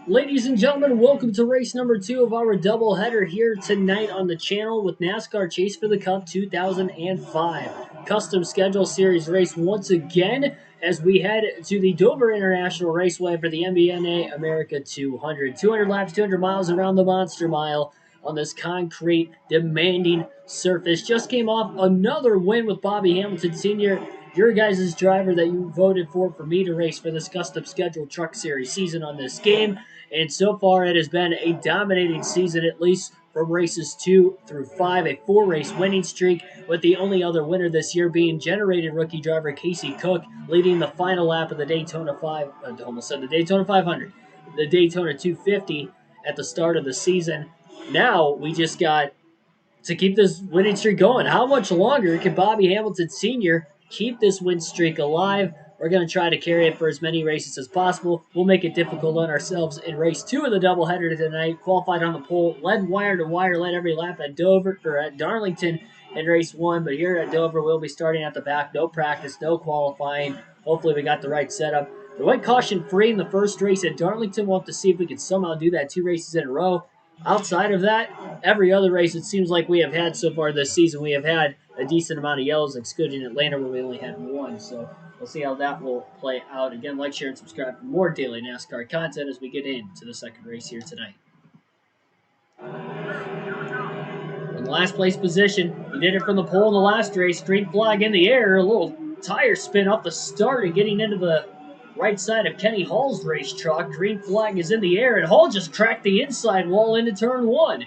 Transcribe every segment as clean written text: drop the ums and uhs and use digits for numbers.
Ladies and gentlemen, welcome to race number 2 of our doubleheader here tonight on the channel with NASCAR Chase for the Cup 2005. Custom Schedule Series race once again as we head to the Dover International Raceway for the MBNA America 200. 200 laps, 200 miles around the Monster Mile on this concrete, demanding surface. Just came off another win with Bobby Hamilton Sr., your guys' driver that you voted for me to race for this Custom Schedule Truck Series season on this game. And so far, it has been a dominating season, at least from races 2 through 5, a 4-race winning streak, with the only other winner this year being generated rookie driver Casey Cook, leading the final lap of the Daytona 500, the Daytona 250 at the start of the season. Now we just got to keep this winning streak going. How much longer can Bobby Hamilton Sr. keep this win streak alive? We're going to try to carry it for as many races as possible. We'll make it difficult on ourselves in race 2 of the doubleheader tonight. Qualified on the pole, led wire to wire, led every lap at Dover or at Darlington in race 1. But here at Dover, we'll be starting at the back. No practice, no qualifying. Hopefully, we got the right setup. We went caution free in the first race at Darlington. We'll have to see if we can somehow do that 2 races in a row. Outside of that, every other race it seems like we have had so far this season, we have had a decent amount of yellows, excluding Atlanta where we only had 1. So we'll see how that will play out. Again, like, share, and subscribe for more daily NASCAR content as we get into the second race here tonight. In the last place position, he did it from the pole in the last race. Green flag in the air, a little tire spin off the start and getting into the right side of Kenny Hall's race truck. Green flag is in the air, and Hall just cracked the inside wall into turn 1.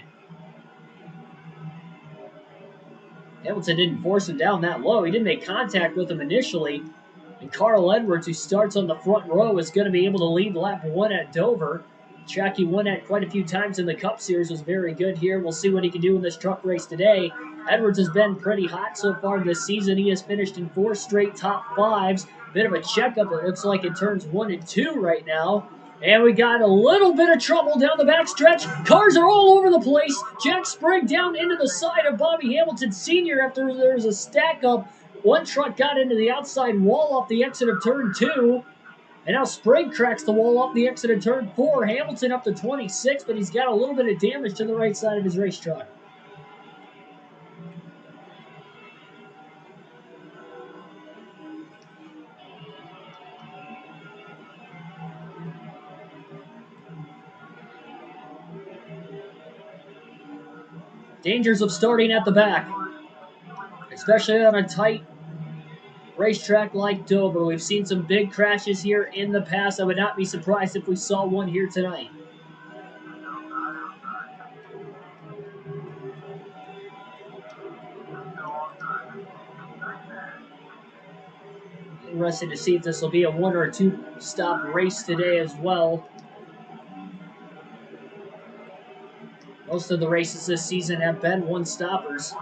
Hamilton didn't force him down that low. He didn't make contact with him initially. And Carl Edwards, who starts on the front row, is going to be able to lead lap 1 at Dover. Track he won at quite a few times in the Cup Series, was very good here. We'll see what he can do in this truck race today. Edwards has been pretty hot so far this season. He has finished in 4 straight top 5s. Bit of a checkup, it looks like, in turns 1 and 2 right now. And we got a little bit of trouble down the backstretch. Cars are all over the place. Jack Sprague down into the side of Bobby Hamilton Sr. after there was a stack up. One truck got into the outside wall off the exit of turn 2. And now Sprague cracks the wall off the exit of turn 4. Hamilton up to 26, but he's got a little bit of damage to the right side of his race truck. Dangers of starting at the back, especially on a tight racetrack like Dover. We've seen some big crashes here in the past. I would not be surprised if we saw one here tonight. Interested to see if this will be a 1 or a 2 stop race today as well. Most of the races this season have been 1-stoppers.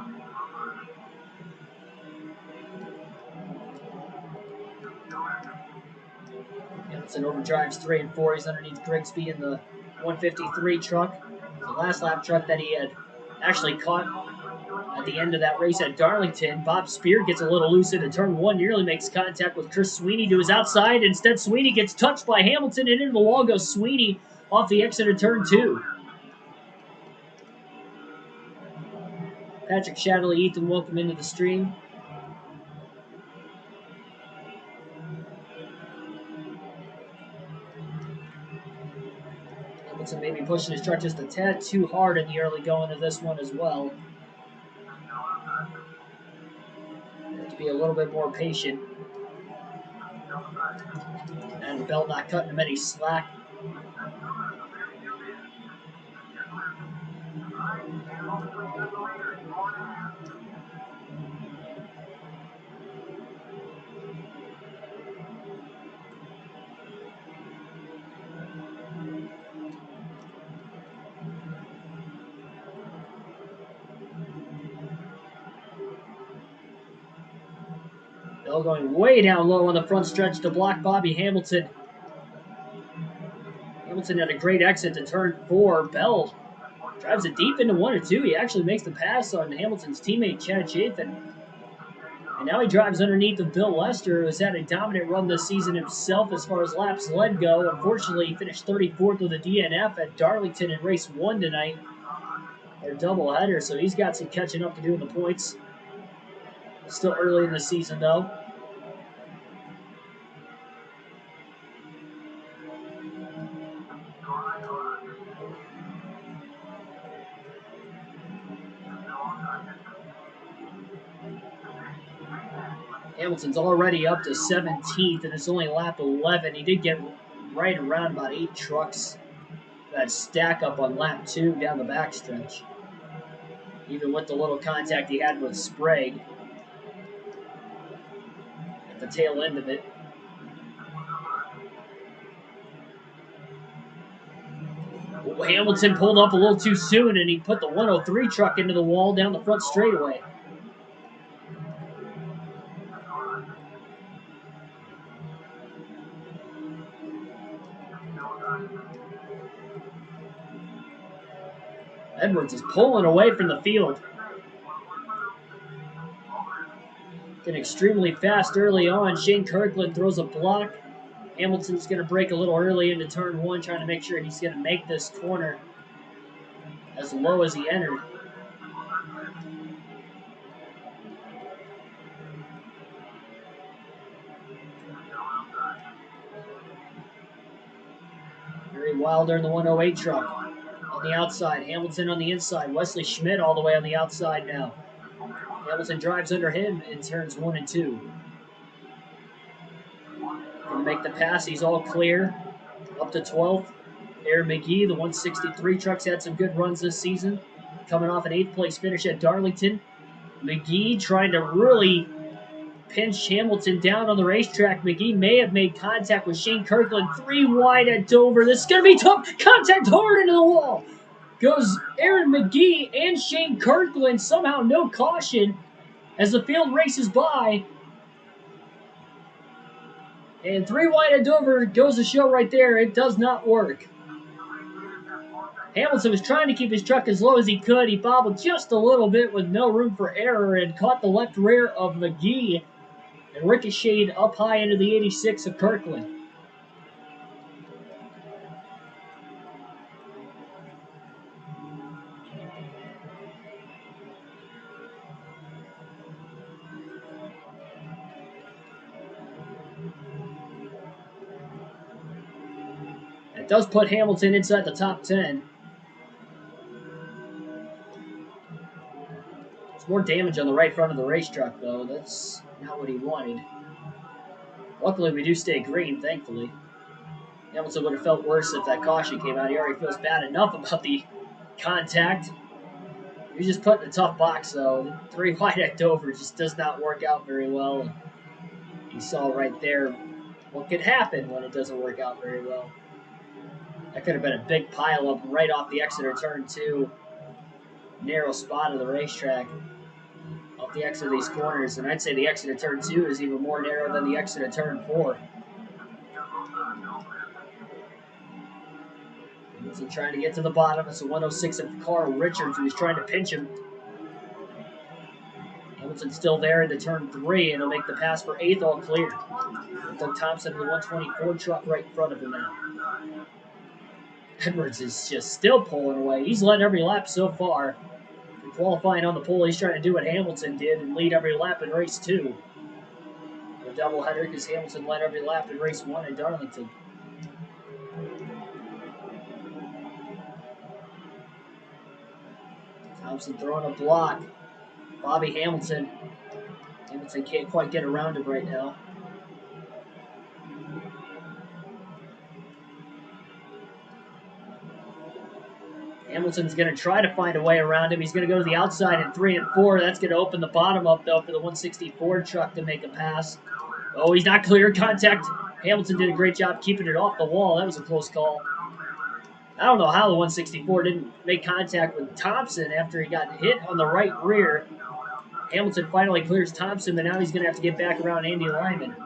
Hamilton overdrives 3 and 4. He's underneath Grigsby in the 153 truck. The last lap truck that he had actually caught at the end of that race at Darlington. Bob Spear gets a little loose into turn 1, nearly makes contact with Chris Sweeney to his outside. Instead, Sweeney gets touched by Hamilton, and into the wall goes Sweeney off the exit of turn 2. Patrick Shadley, Ethan, welcome into the stream. Hamilton maybe pushing his truck just a tad too hard in the early going of this one as well. Have to be a little bit more patient. And Bell not cutting him any slack. Bell going way down low on the front stretch to block Bobby Hamilton. Hamilton had a great exit to turn 4. Bell drives it deep into 1 and 2. He actually makes the pass on Hamilton's teammate Chad Chafin. And now he drives underneath of Bill Lester, who has had a dominant run this season himself as far as laps led go. Unfortunately, he finished 34th with a DNF at Darlington in race 1 tonight, or doubleheader, so he's got some catching up to do in the points. Still early in the season, though. Hamilton's already up to 17th, and it's only lap 11. He did get right around about 8 trucks that stack up on lap 2 down the backstretch. Even with the little contact he had with Sprague at the tail end of it. Hamilton pulled up a little too soon, and he put the 103 truck into the wall down the front straightaway. Edwards is pulling away from the field. Getting extremely fast early on. Shane Kirkland throws a block. Hamilton's going to break a little early into turn 1, trying to make sure he's going to make this corner as low as he entered. Very Wilder in the 108 truck on the outside. Hamilton on the inside. Wesley Schmidt all the way on the outside now. Hamilton drives under him in turns 1 and 2. Going to make the pass. He's all clear. Up to 12th. Aaron McGee, the 163 truck's had some good runs this season. Coming off an 8th place finish at Darlington. McGee trying to really pinch Hamilton down on the racetrack. McGee may have made contact with Shane Kirkland. 3 wide at Dover. This is going to be tough. Contact hard into the wall. Goes Aaron McGee and Shane Kirkland. Somehow no caution as the field races by. And 3 wide at Dover goes to show right there. It does not work. Hamilton was trying to keep his truck as low as he could. He bobbled just a little bit with no room for error and caught the left rear of McGee and ricocheted up high into the 86 of Kirkland. It does put Hamilton inside the top 10. More damage on the right front of the race truck, though. That's not what he wanted. Luckily, we do stay green, thankfully. Hamilton would have felt worse if that caution came out. He already feels bad enough about the contact. He's just put in a tough box, though. 3 wide at Dover just does not work out very well. You saw right there what could happen when it doesn't work out very well. That could have been a big pileup right off the exit of turn 2. Narrow spot of the racetrack. Off the exit of these corners, and I'd say the exit of turn 2 is even more narrow than the exit of turn 4. Hamilton trying to get to the bottom. It's a 106 of Carl Richards, who was trying to pinch him. Hamilton's still there into turn 3, and he'll make the pass for 8th, all clear. Doug Thompson in the 124 truck right in front of him now. Edwards is just still pulling away. He's led every lap so far. Qualifying on the pole, he's trying to do what Hamilton did and lead every lap in race 2. A doubleheader because Hamilton led every lap in race 1 in Darlington. Thompson throwing a block. Bobby Hamilton. Hamilton can't quite get around him right now. Hamilton's going to try to find a way around him. He's going to go to the outside in 3 and 4. That's going to open the bottom up, though, for the 164 truck to make a pass. Oh, he's not clear. Contact. Hamilton did a great job keeping it off the wall. That was a close call. I don't know how the 164 didn't make contact with Thompson after he got hit on the right rear. Hamilton finally clears Thompson, but now he's going to have to get back around Andy Lyman.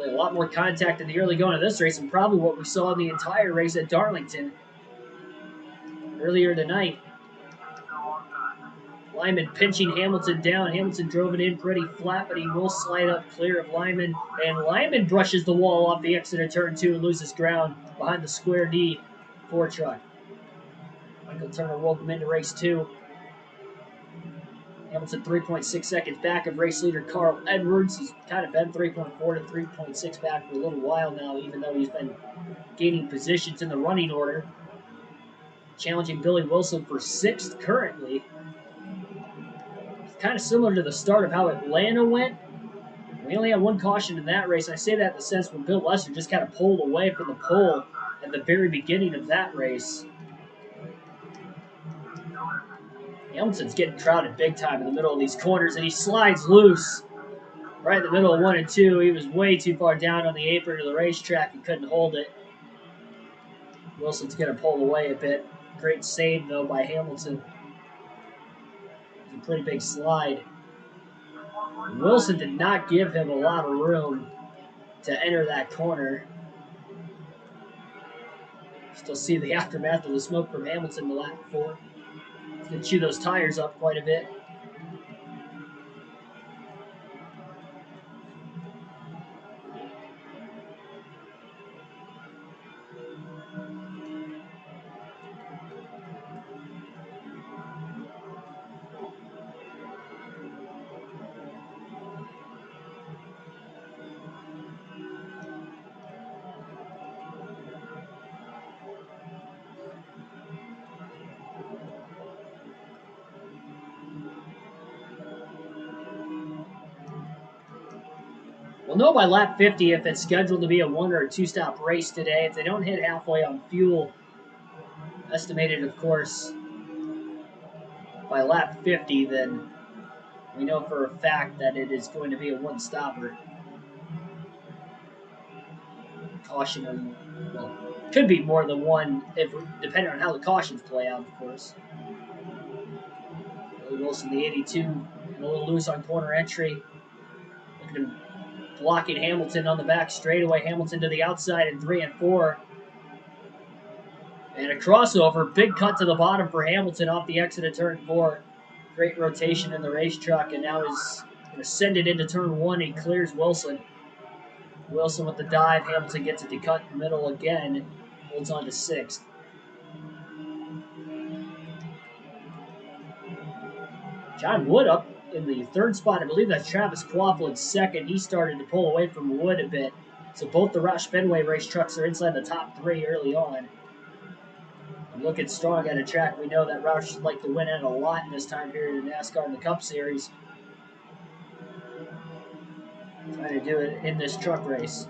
A lot more contact in the early going of this race, and probably what we saw in the entire race at Darlington earlier tonight. Lyman pinching Hamilton down. Hamilton drove it in pretty flat, but he will slide up clear of Lyman. And Lyman brushes the wall off the exit of turn 2 and loses ground behind the square D Ford truck. Michael Turner rolled him into race 2. Hamilton 3.6 seconds back of race leader Carl Edwards. He's kind of been 3.4 to 3.6 back for a little while now, even though he's been gaining positions in the running order. Challenging Billy Wilson for 6th currently. It's kind of similar to the start of how Atlanta went. We only had one caution in that race. I say that in the sense when Bill Lester just kind of pulled away from the pole at the very beginning of that race. Hamilton's getting crowded big time in the middle of these corners, and he slides loose right in the middle of 1 and 2. He was way too far down on the apron of the racetrack and couldn't hold it. Wilson's going to pull away a bit. Great save, though, by Hamilton. It's a pretty big slide. Wilson did not give him a lot of room to enter that corner. Still see the aftermath of the smoke from Hamilton the lap before. He's going to chew those tires up quite a bit. We'll know by lap 50 if it's scheduled to be a 1 or a 2-stop race today. If they don't hit halfway on fuel, estimated, of course, by lap 50, then we know for a fact that it is going to be a 1-stopper. Caution, well, could be more than one, depending on how the cautions play out, of course. Billy Wilson, the 82, a little loose on corner entry. Look at him blocking Hamilton on the back straightaway. Hamilton to the outside in 3 and 4. And a crossover. Big cut to the bottom for Hamilton off the exit of turn 4. Great rotation in the race truck. And now is going to send it into turn 1. He clears Wilson. Wilson with the dive. Hamilton gets it to cut in the middle again. Holds on to 6th. John Wood up in the 3rd spot. I believe that's Travis Quafflin's 2nd. He started to pull away from Wood a bit. So both the Roush Fenway race trucks are inside the top 3 early on. I'm looking strong at a track. We know that Roush like to win out a lot in this time period in NASCAR in the Cup Series. Trying to do it in this truck race.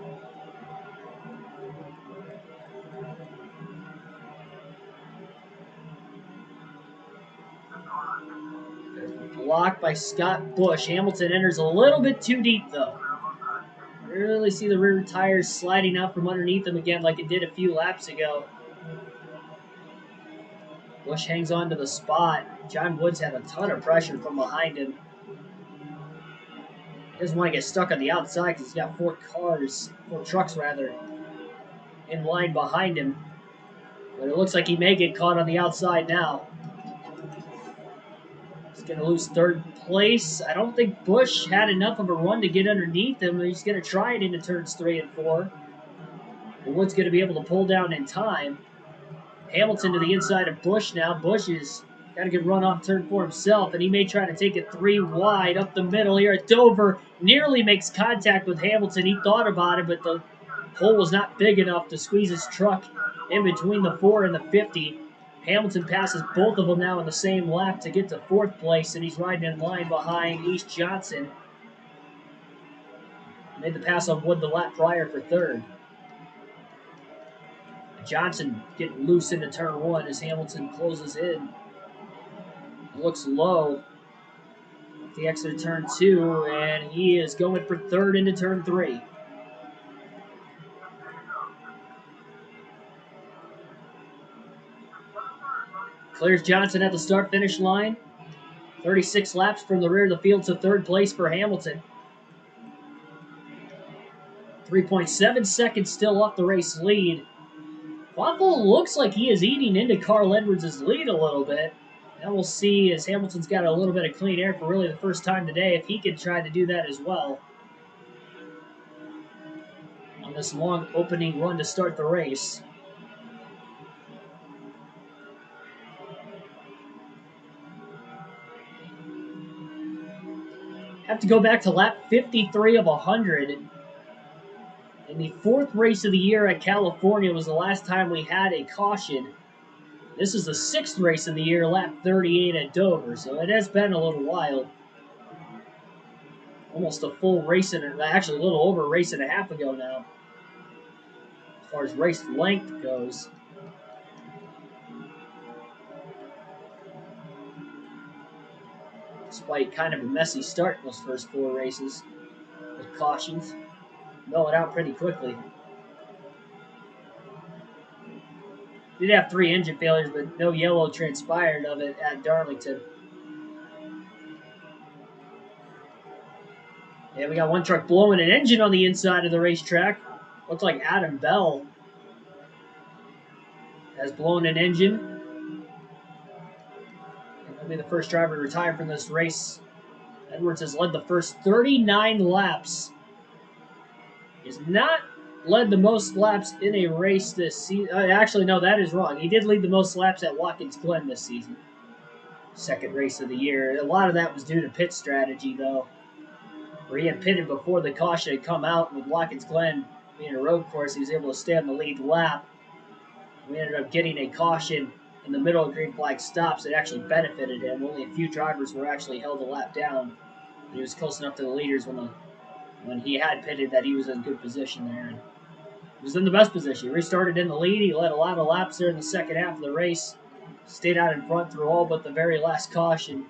Blocked by Scott Bush. Hamilton enters a little bit too deep, though. You really see the rear tires sliding out from underneath him again like it did a few laps ago. Bush hangs on to the spot. John Woods had a ton of pressure from behind him. He doesn't want to get stuck on the outside because he's got 4 trucks, in line behind him. But it looks like he may get caught on the outside now. He's going to lose 3rd place. I don't think Bush had enough of a run to get underneath him. He's going to try it into turns 3 and 4. But Wood's going to be able to pull down in time. Hamilton to the inside of Bush now. Bush has got a good run off turn 4 himself, and he may try to take it 3 wide up the middle here at Dover. Nearly makes contact with Hamilton. He thought about it, but the hole was not big enough to squeeze his truck in between the 4 and the 50. Hamilton passes both of them now in the same lap to get to 4th place, and he's riding in line behind East Johnson. Made the pass on Wood the lap prior for 3rd. Johnson getting loose into turn 1 as Hamilton closes in. It looks low at the exit of turn 2, and he is going for 3rd into turn 3. Clears Johnson at the start-finish line. 36 laps from the rear of the field to 3rd place for Hamilton. 3.7 seconds still off the race lead. Quaffle looks like he is eating into Carl Edwards' lead a little bit. And we'll see, as Hamilton's got a little bit of clean air for really the first time today, if he can try to do that as well on this long opening run to start the race. Have to go back to lap 53 of 100. In the fourth race of the year at California was the last time we had a caution. This is the sixth race of the year, lap 38 at Dover, so it has been a little while. Almost a full race, actually a little over a race and a half ago now, as far as race length goes. Despite kind of a messy start in those first four races with cautions. Mill it out pretty quickly. Did have 3 engine failures, but no yellow transpired of it at Darlington. Yeah, we got one truck blowing an engine on the inside of the racetrack. Looks like Adam Bell has blown an engine. And he'll be the first driver to retire from this race. Edwards has led the first 39 laps. He's not led the most laps in a race this season. Actually, no, that is wrong. He did lead the most laps at Watkins Glen this season. Second race of the year. A lot of that was due to pit strategy, though, where he had pitted before the caution had come out. With Watkins Glen being a road course, he was able to stay on the lead lap. We ended up getting a caution in the middle of green flag stops that actually benefited him. Only a few drivers were actually held a lap down. But he was close enough to the leaders when he had pitted that he was in good position there. And he was in the best position. He restarted in the lead. He led a lot of laps there in the second half of the race. Stayed out in front through all but the very last caution,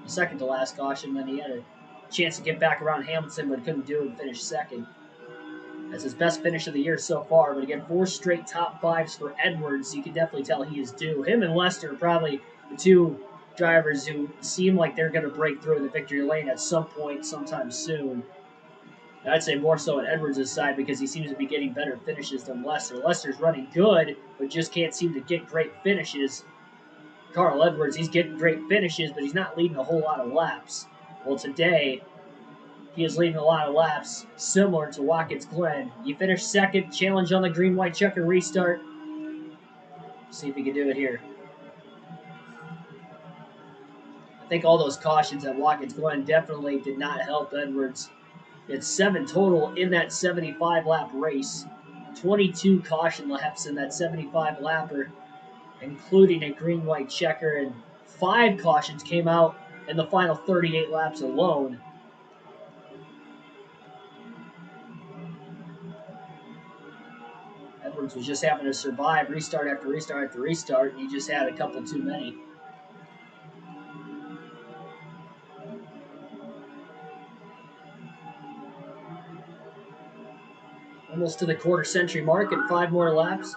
the second to last caution. Then he had a chance to get back around Hamilton, but couldn't do it and finish second. That's his best finish of the year so far. But again, 4 straight top 5s for Edwards. You can definitely tell he is due. Him and Lester are probably the 2 drivers who seem like they're going to break through in the victory lane at some point, sometime soon. I'd say more so on Edwards' side because he seems to be getting better finishes than Lester. Lester's running good, but just can't seem to get great finishes. Carl Edwards, he's getting great finishes, but he's not leading a whole lot of laps. Well, today, he is leading a lot of laps, similar to Watkins Glen. He finished second, challenge on the green-white checker restart. See if he can do it here. I think all those cautions at Watkins Glen definitely did not help Edwards. It's 7 total in that 75-lap race. 22 caution laps in that 75-lapper, including a green-white checker, and 5 cautions came out in the final 38 laps alone. Edwards was just having to survive restart after restart after restart, and he just had a couple too many. Almost to the quarter-century mark and 5 more laps.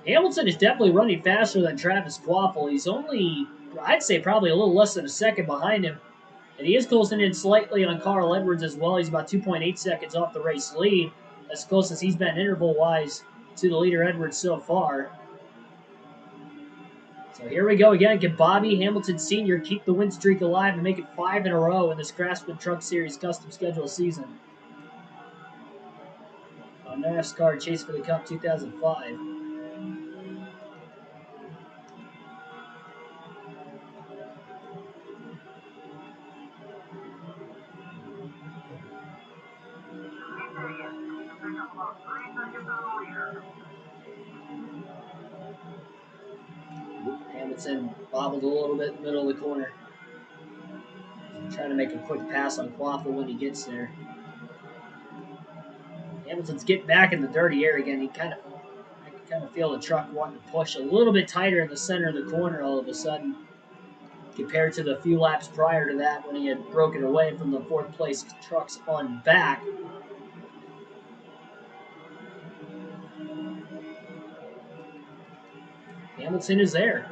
Hamilton is definitely running faster than Travis Quaffle. He's only, I'd say, probably a little less than a second behind him. And he is closing in slightly on Carl Edwards as well. He's about 2.8 seconds off the race lead. As close as he's been interval-wise to the leader Edwards so far. So here we go again. Can Bobby Hamilton Sr. keep the win streak alive and make it 5 in a row in this Craftsman Truck Series custom schedule season? NASCAR Chase for the Cup 2005. Hamilton bobbled a little bit in the middle of the corner. Trying to make a quick pass on Quaffle when he gets there. Hamilton's getting back in the dirty air again. I can kind of feel the truck wanting to push a little bit tighter in the center of the corner all of a sudden, compared to the few laps prior to that when he had broken away from the 4th place trucks on back. Hamilton is there.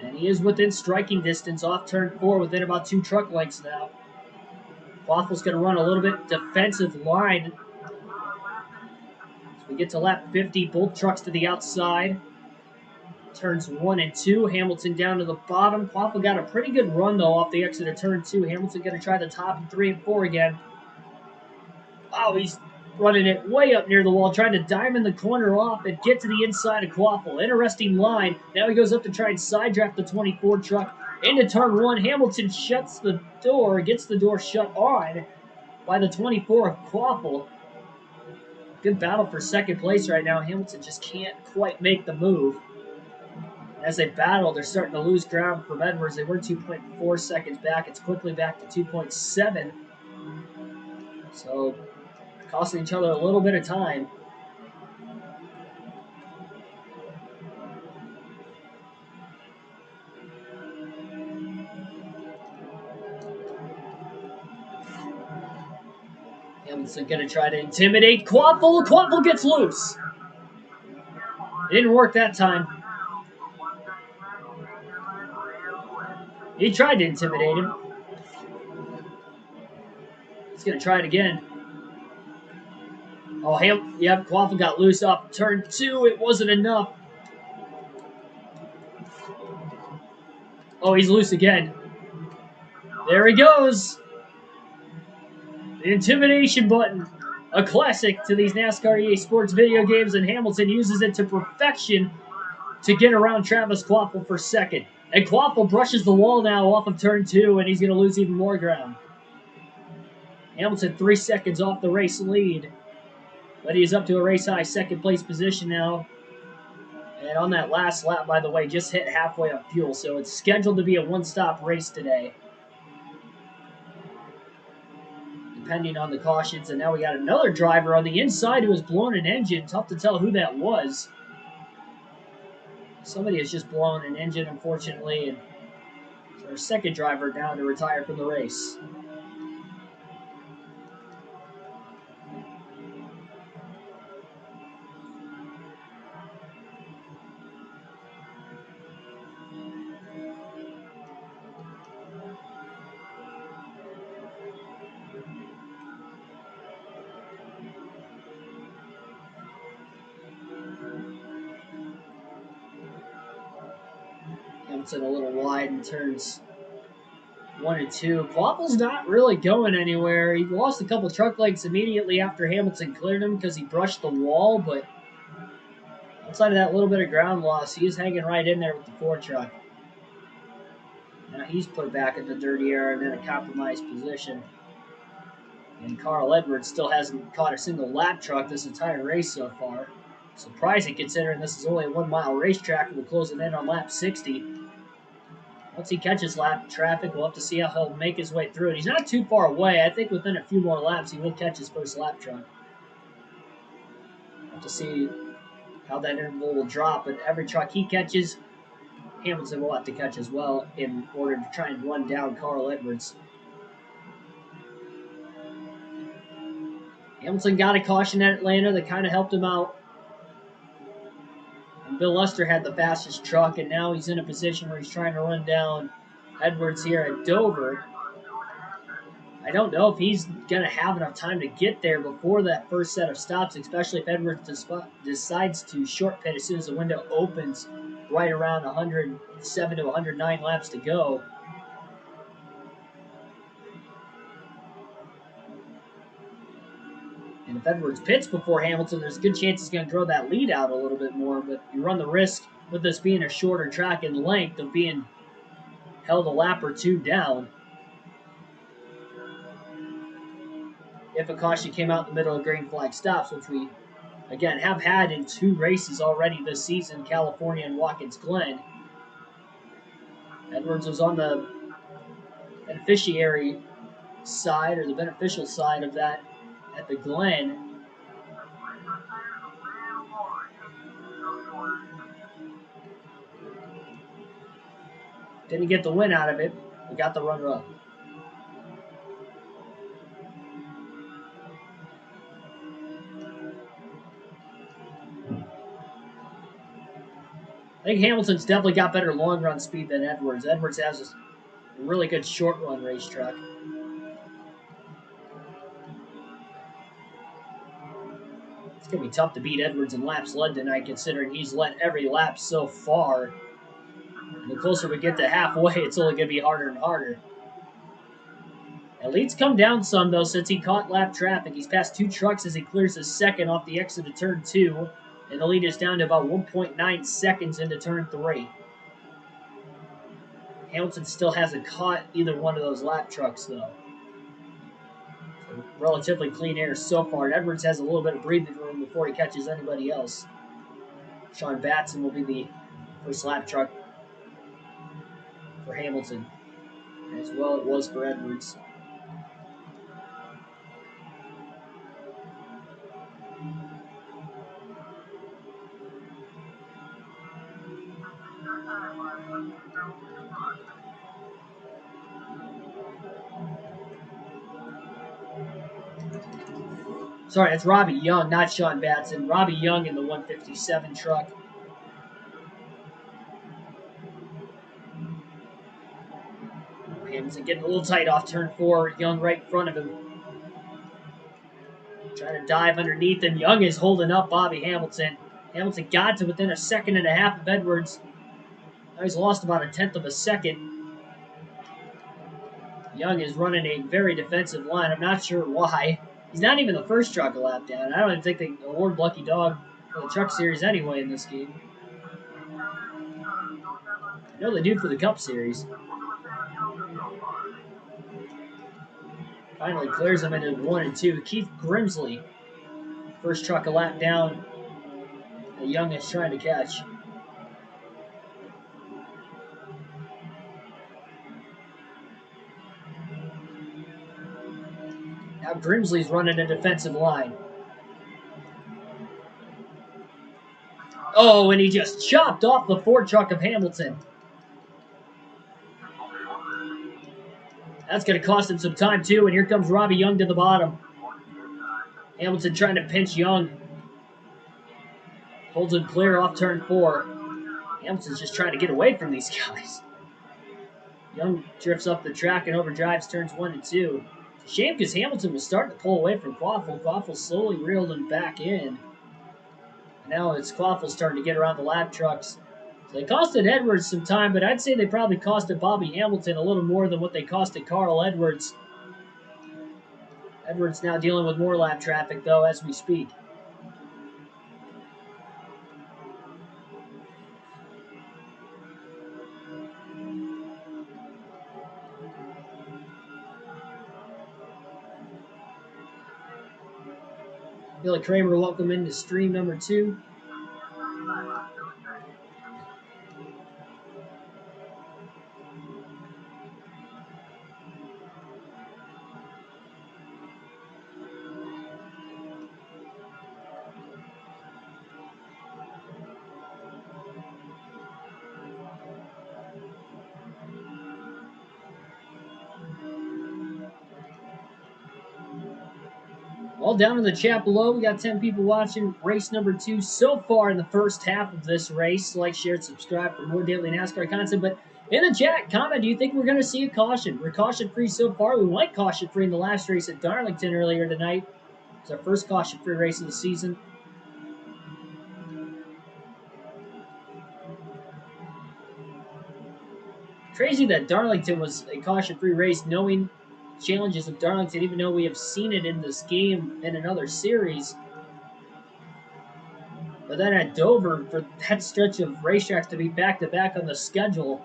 And he is within striking distance off turn 4, within about 2 truck lengths now. Quaffle's going to run a little bit defensive line. As we get to lap 50, both trucks to the outside. turns 1 and 2. Hamilton down to the bottom. Quaffle got a pretty good run, though, off the exit of turn 2. Hamilton going to try the top in 3 and 4 again. Oh, he's running it way up near the wall, trying to diamond the corner off and get to the inside of Quaffle. Interesting line. Now he goes up to try and side draft the 24 truck into turn 1. Hamilton shuts the door, gets the door shut on by the 24 of Quaffle. Good battle for second place right now. Hamilton just can't quite make the move. As they battle, they're starting to lose ground from Edwards. They were 2.4 seconds back. It's quickly back to 2.7. So, costing each other a little bit of time. Hamilton going to try to intimidate Quaffle. Quaffle gets loose. It didn't work that time. He tried to intimidate him. He's going to try it again. Oh, yep, Quaffle got loose off turn 2. It wasn't enough. Oh, he's loose again. There he goes. The intimidation button. A classic to these NASCAR EA Sports video games, and Hamilton uses it to perfection to get around Travis Quaffle for second. And Quaffle brushes the wall now off of turn 2, and he's going to lose even more ground. Hamilton 3 seconds off the race lead. But he's up to a race-high second-place position now. And on that last lap, by the way, just hit halfway on fuel, so it's scheduled to be a one-stop race today, depending on the cautions. And now we got another driver on the inside who has blown an engine. Tough to tell who that was. Somebody has just blown an engine, unfortunately, and it's our second driver now to retire from the race. Hamilton a little wide and turns 1 and 2. Quaffle's not really going anywhere. He lost a couple truck lengths immediately after Hamilton cleared him because he brushed the wall, but outside of that little bit of ground loss, he is hanging right in there with the 4 truck. Now he's put back in the dirty area and in a compromised position. And Carl Edwards still hasn't caught a single lap truck this entire race so far. Surprising considering this is only a 1 mile racetrack and we're closing in on lap 60. Once he catches lap traffic, we'll have to see how he'll make his way through it. He's not too far away. I think within a few more laps, he will catch his first lap truck. We'll have to see how that interval will drop. But every truck he catches, Hamilton will have to catch as well in order to try and run down Carl Edwards. Hamilton got a caution at Atlanta that kind of helped him out. And Bill Luster had the fastest truck, and now he's in a position where he's trying to run down Edwards here at Dover. I don't know if he's going to have enough time to get there before that first set of stops, especially if Edwards decides to short pit as soon as the window opens, right around 107 to 109 laps to go. And if Edwards pits before Hamilton, there's a good chance he's going to throw that lead out a little bit more, but you run the risk with this being a shorter track in length of being held a lap or 2 down. If a caution came out in the middle of green flag stops, which we, again, have had in 2 races already this season, California and Watkins Glen. Edwards was on the beneficiary side, or the beneficial side of that at the Glen. Didn't get the win out of it. We got the runner-up. I think Hamilton's definitely got better long run speed than Edwards. Edwards has a really good short run racetrack. It's going to be tough to beat Edwards in laps led tonight, considering he's led every lap so far. And the closer we get to halfway, it's only going to be harder and harder. Now, lead's come down some, though, since he caught lap traffic. He's passed 2 trucks as he clears his second off the exit of turn 2. And the lead is down to about 1.9 seconds into turn 3. Hamilton still hasn't caught either one of those lap trucks, though. So relatively clean air so far. And Edwards has a little bit of breathing room before he catches anybody else. Sean Batson will be the first lap truck for Hamilton. As well it was for Edwards. Sorry, that's Robbie Young, not Sean Batson. Robbie Young in the 157 truck. Hamilton getting a little tight off turn 4. Young right in front of him. Trying to dive underneath him. Young is holding up Bobby Hamilton. Hamilton got to within a second and a half of Edwards. Now he's lost about a tenth of a second. Young is running a very defensive line. I'm not sure why. He's not even the first truck a lap down. I don't even think they award Lucky Dog for the Truck Series anyway in this game. I know they do for the Cup Series. Finally clears him into 1 and 2. Keith Grimsley, first truck a lap down. The Young is trying to catch. Now Grimsley's running a defensive line. Oh, and he just chopped off the Ford truck of Hamilton. That's going to cost him some time, too, and here comes Robbie Young to the bottom. Hamilton trying to pinch Young. Holds him clear off turn 4. Hamilton's just trying to get away from these guys. Young drifts up the track and overdrives turns 1 and 2. It's a shame because Hamilton was starting to pull away from Quaffle. Quaffle slowly reeled him back in. And now it's Quaffle starting to get around the lap trucks. So they costed Edwards some time, but I'd say they probably costed Bobby Hamilton a little more than what they costed Carl Edwards. Edwards now dealing with more lap traffic, though, as we speak. Billy Kramer, welcome into stream number 2. All down in the chat below, we got 10 people watching race number 2 so far in the first half of this race. Like, share, and subscribe for more daily NASCAR content. But in the chat, comment, do you think we're going to see a caution? We're caution-free so far. We went caution-free in the last race at Darlington earlier tonight. It's our first caution-free race of the season. Crazy that Darlington was a caution-free race, knowing challenges of Darlington, even though we have seen it in this game in another series. But then at Dover, for that stretch of racetracks to be back-to-back on the schedule,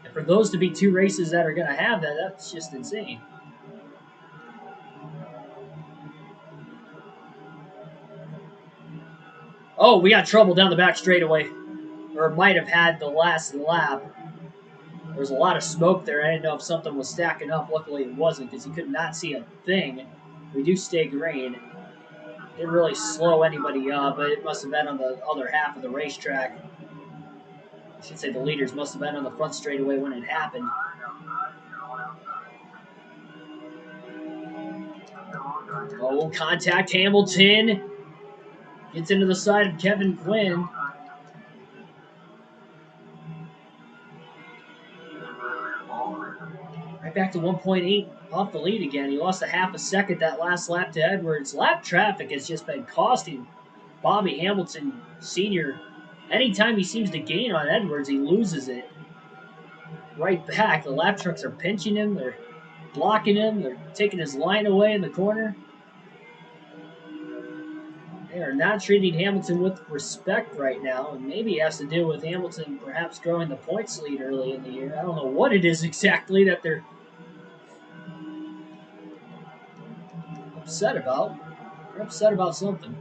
and for those to be 2 races that are going to have that, that's just insane. Oh, we got trouble down the back straightaway. Or might have had the last lap. There was a lot of smoke there. I didn't know if something was stacking up. Luckily, it wasn't because you could not see a thing. Reduced stay green. Didn't really slow anybody up, but it must have been on the other half of the racetrack. I should say the leaders must have been on the front straightaway when it happened. Oh, contact Hamilton. Gets into the side of Kevin Quinn. Right back to 1.8 off the lead again. He lost a half a second that last lap to Edwards. Lap traffic has just been costing Bobby Hamilton Sr. Anytime he seems to gain on Edwards, he loses it right back. The lap trucks are pinching him. They're blocking him. They're taking his line away in the corner. They are not treating Hamilton with respect right now, and maybe it has to do with Hamilton perhaps growing the points lead early in the year. I don't know what it is exactly that they're upset about. They're upset about something.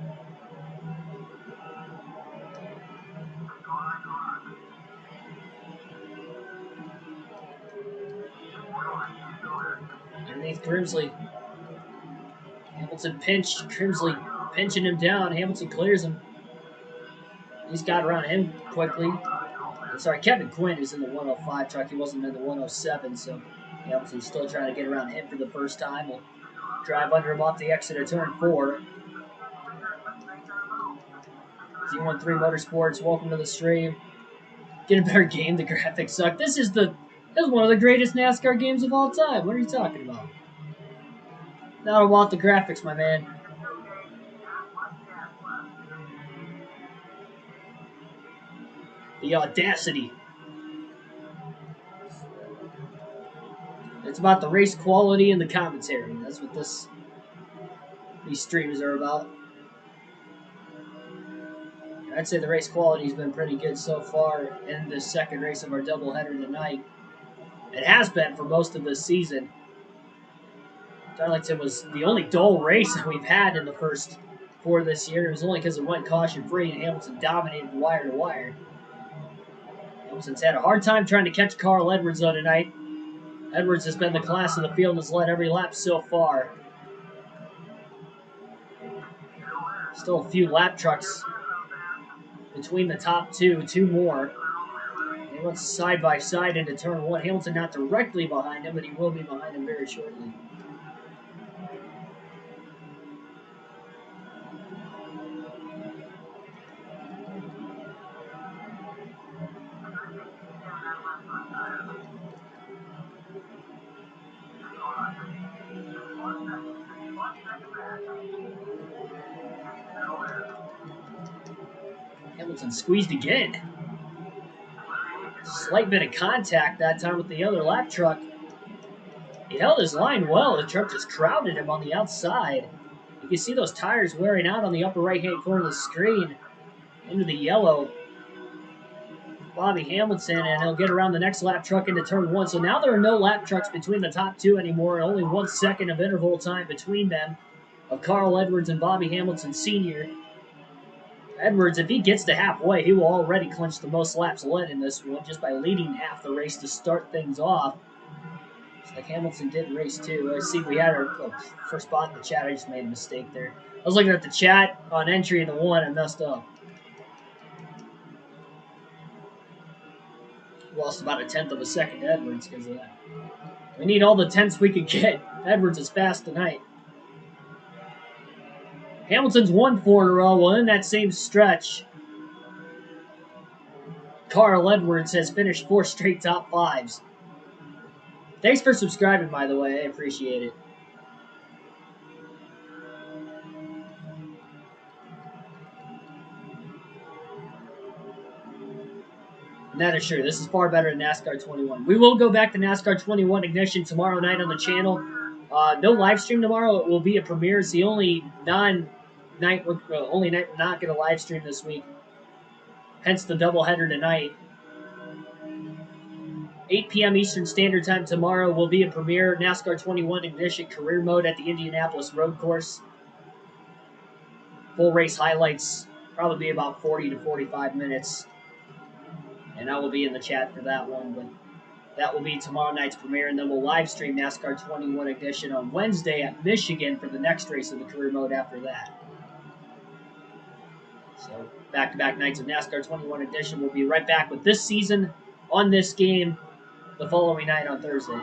Underneath Grimsley. Hamilton pinched. Grimsley pinching him down. Hamilton clears him. He's got around him quickly. Sorry, Kevin Quinn is in the 105 truck. He wasn't in the 107, so Hamilton's still trying to get around him for the first time. We'll drive under him off the exit of turn 4. Z13 Motorsports, welcome to the stream. Get a better game. The graphics suck. This is one of the greatest NASCAR games of all time. What are you talking about? Now I don't want the graphics, my man. The audacity. It's about the race quality and the commentary. That's what these streams are about. I'd say the race quality has been pretty good so far in the second race of our doubleheader tonight. It has been for most of this season. Darlington was the only dull race that we've had in the first 4 this year. It was only because it went caution-free and Hamilton dominated wire to wire. Hamilton's had a hard time trying to catch Carl Edwards though tonight. Edwards has been the class of the field and has led every lap so far. Still a few lap trucks between the top two more. He went side by side into turn 1. Hamilton not directly behind him, but he will be behind him very shortly. Hamilton squeezed again. Slight bit of contact that time with the other lap truck. He held his line well. The truck just crowded him on the outside. You can see those tires wearing out on the upper right-hand corner of the screen into the yellow. Bobby Hamilton, and he'll get around the next lap truck into turn 1. So now there are no lap trucks between the top 2 anymore. Only 1 second of interval time between them of Carl Edwards and Bobby Hamilton Sr. Edwards, if he gets to halfway, he will already clinch the most laps led in this one just by leading half the race to start things off. It's like Hamilton did in race 2. Let's see if we had our first spot in the chat. I just made a mistake there. I was looking at the chat on entry in the 1 and messed up. Lost about 1/10 of a second to Edwards because of that. We need all the 10ths we can get. Edwards is fast tonight. Hamilton's won 4 in a row. Well, in that same stretch, Carl Edwards has finished 4 straight top 5s. Thanks for subscribing, by the way. I appreciate it. And that is true. This is far better than NASCAR 21. We will go back to NASCAR 21 Ignition tomorrow night on the channel. No live stream tomorrow. It will be a premiere. It's the only night we're not going to live stream this week. Hence the doubleheader tonight. 8 p.m. Eastern Standard Time tomorrow will be a premiere. NASCAR 21 Ignition Career Mode at the Indianapolis Road Course. Full race highlights. Probably be about 40 to 45 minutes. And I will be in the chat for that one. But that will be tomorrow night's premiere. And then we'll live stream NASCAR 21 Ignition on Wednesday at Michigan for the next race of the Career Mode after that. So back-to-back nights of NASCAR 21 Edition. We'll be right back with this season on this game the following night on Thursday.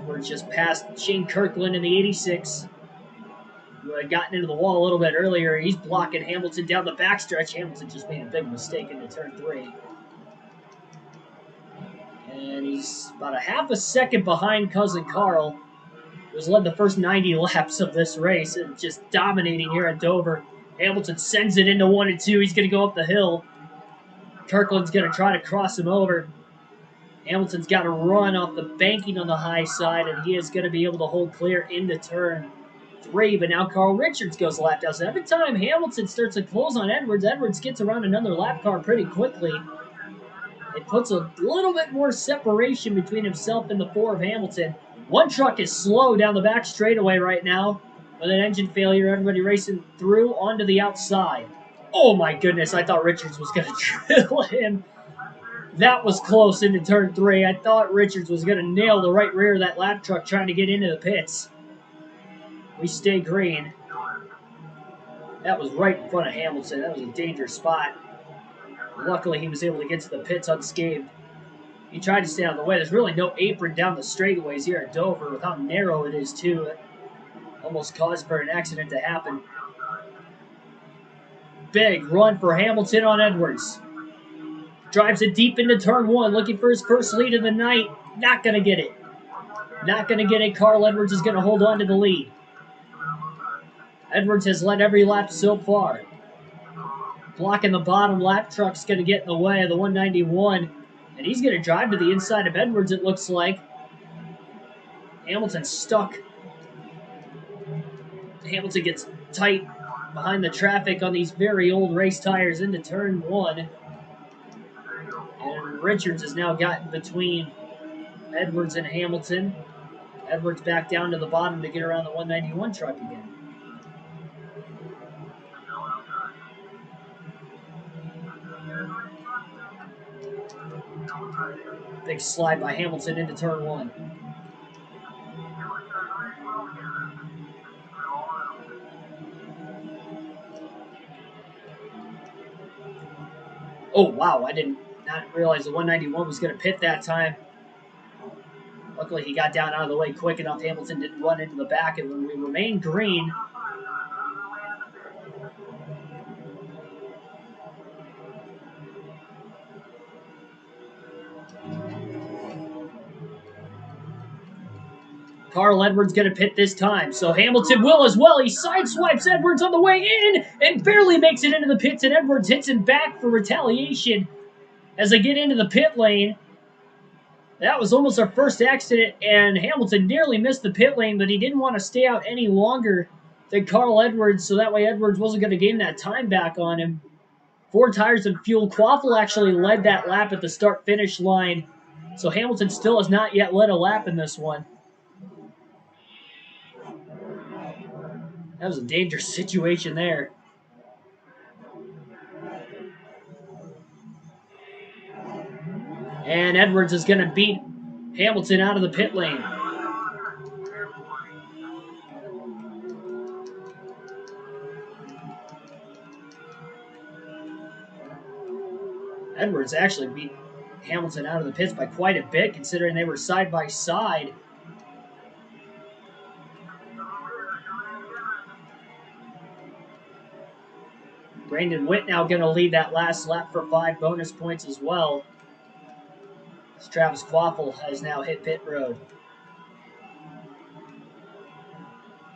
We're just past Shane Kirkland in the 86. Who had gotten into the wall a little bit earlier. He's blocking Hamilton down the backstretch. Hamilton just made a big mistake into turn 3. He's about a half a second behind cousin Carl, who's led the first 90 laps of this race and just dominating here at Dover. Hamilton sends it into 1 and 2. He's going to go up the hill. Kirkland's going to try to cross him over. Hamilton's got to run off the banking on the high side, and he is going to be able to hold clear into turn 3. But now Carl Richards goes lap down. So every time Hamilton starts to close on Edwards, Edwards gets around another lap car pretty quickly. It puts a little bit more separation between himself and the 4 of Hamilton. One truck is slow down the back straightaway right now with an engine failure. Everybody racing through onto the outside. Oh my goodness, I thought Richards was going to drill him. That was close into turn 3. I thought Richards was going to nail the right rear of that lap truck trying to get into the pits. We stay green. That was right in front of Hamilton. That was a dangerous spot. Luckily, he was able to get to the pits unscathed. He tried to stay out of the way. There's really no apron down the straightaways here at Dover with how narrow it is, too. It almost caused for an accident to happen. Big run for Hamilton on Edwards. Drives it deep into turn 1, looking for his first lead of the night. Not going to get it. Not going to get it. Carl Edwards is going to hold on to the lead. Edwards has led every lap so far. Blocking the bottom lap truck's going to get in the way of the 191. And he's going to drive to the inside of Edwards, it looks like. Hamilton's stuck. Hamilton gets tight behind the traffic on these very old race tires into turn 1. And Richards has now gotten between Edwards and Hamilton. Edwards back down to the bottom to get around the 191 truck again. Big slide by Hamilton into turn 1. Oh, wow, I did not realize the 191 was going to pit that time. Luckily, he got down out of the way quick enough. Hamilton didn't run into the back, and when we remain green, Carl Edwards going to pit this time, so Hamilton will as well. He sideswipes Edwards on the way in and barely makes it into the pits, and Edwards hits him back for retaliation as they get into the pit lane. That was almost our first accident, and Hamilton nearly missed the pit lane, but he didn't want to stay out any longer than Carl Edwards, so that way Edwards wasn't going to gain that time back on him. 4 tires and fuel. Quaffle actually led that lap at the start-finish line, so Hamilton still has not yet led a lap in this one. That was a dangerous situation there. And Edwards is going to beat Hamilton out of the pit lane. Edwards actually beat Hamilton out of the pits by quite a bit, considering they were side by side. Brandon Witt now going to lead that last lap for 5 bonus points as well. As Travis Quaffle has now hit pit road.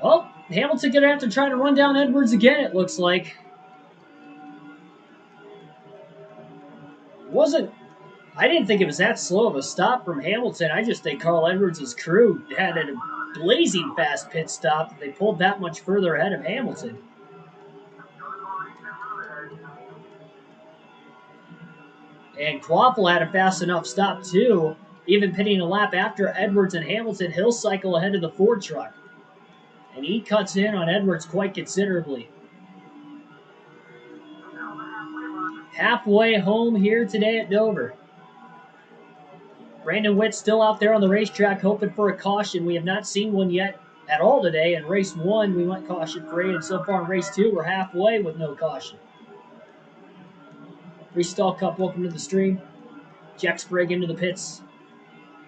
Well, Hamilton going to have to try to run down Edwards again, it looks like. I didn't think it was that slow of a stop from Hamilton. I just think Carl Edwards' crew had a blazing fast pit stop. They pulled that much further ahead of Hamilton. And Quaffle had a fast enough stop too. Even pitting a lap after Edwards and Hamilton, he'll cycle ahead of the Ford truck. And he cuts in on Edwards quite considerably. Halfway home here today at Dover. Brandon Witt still out there on the racetrack hoping for a caution. We have not seen one yet at all today. In race 1, we went caution free, and so far in race 2, we're halfway with no caution. Freestall Cup, welcome to the stream. Jack Sprague into the pits.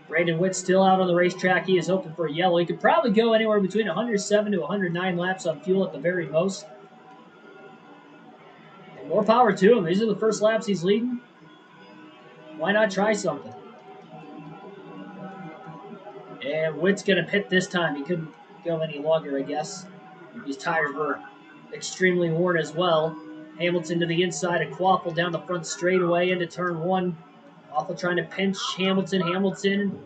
Brandon Witt still out on the racetrack. He is hoping for a yellow. He could probably go anywhere between 107 to 109 laps on fuel at the very most. And more power to him. These are the first laps he's leading. Why not try something? And Witt's going to pit this time. He couldn't go any longer, I guess. These tires were extremely worn as well. Hamilton to the inside, a quaffle down the front straightaway into turn one. Awful trying to pinch Hamilton. Hamilton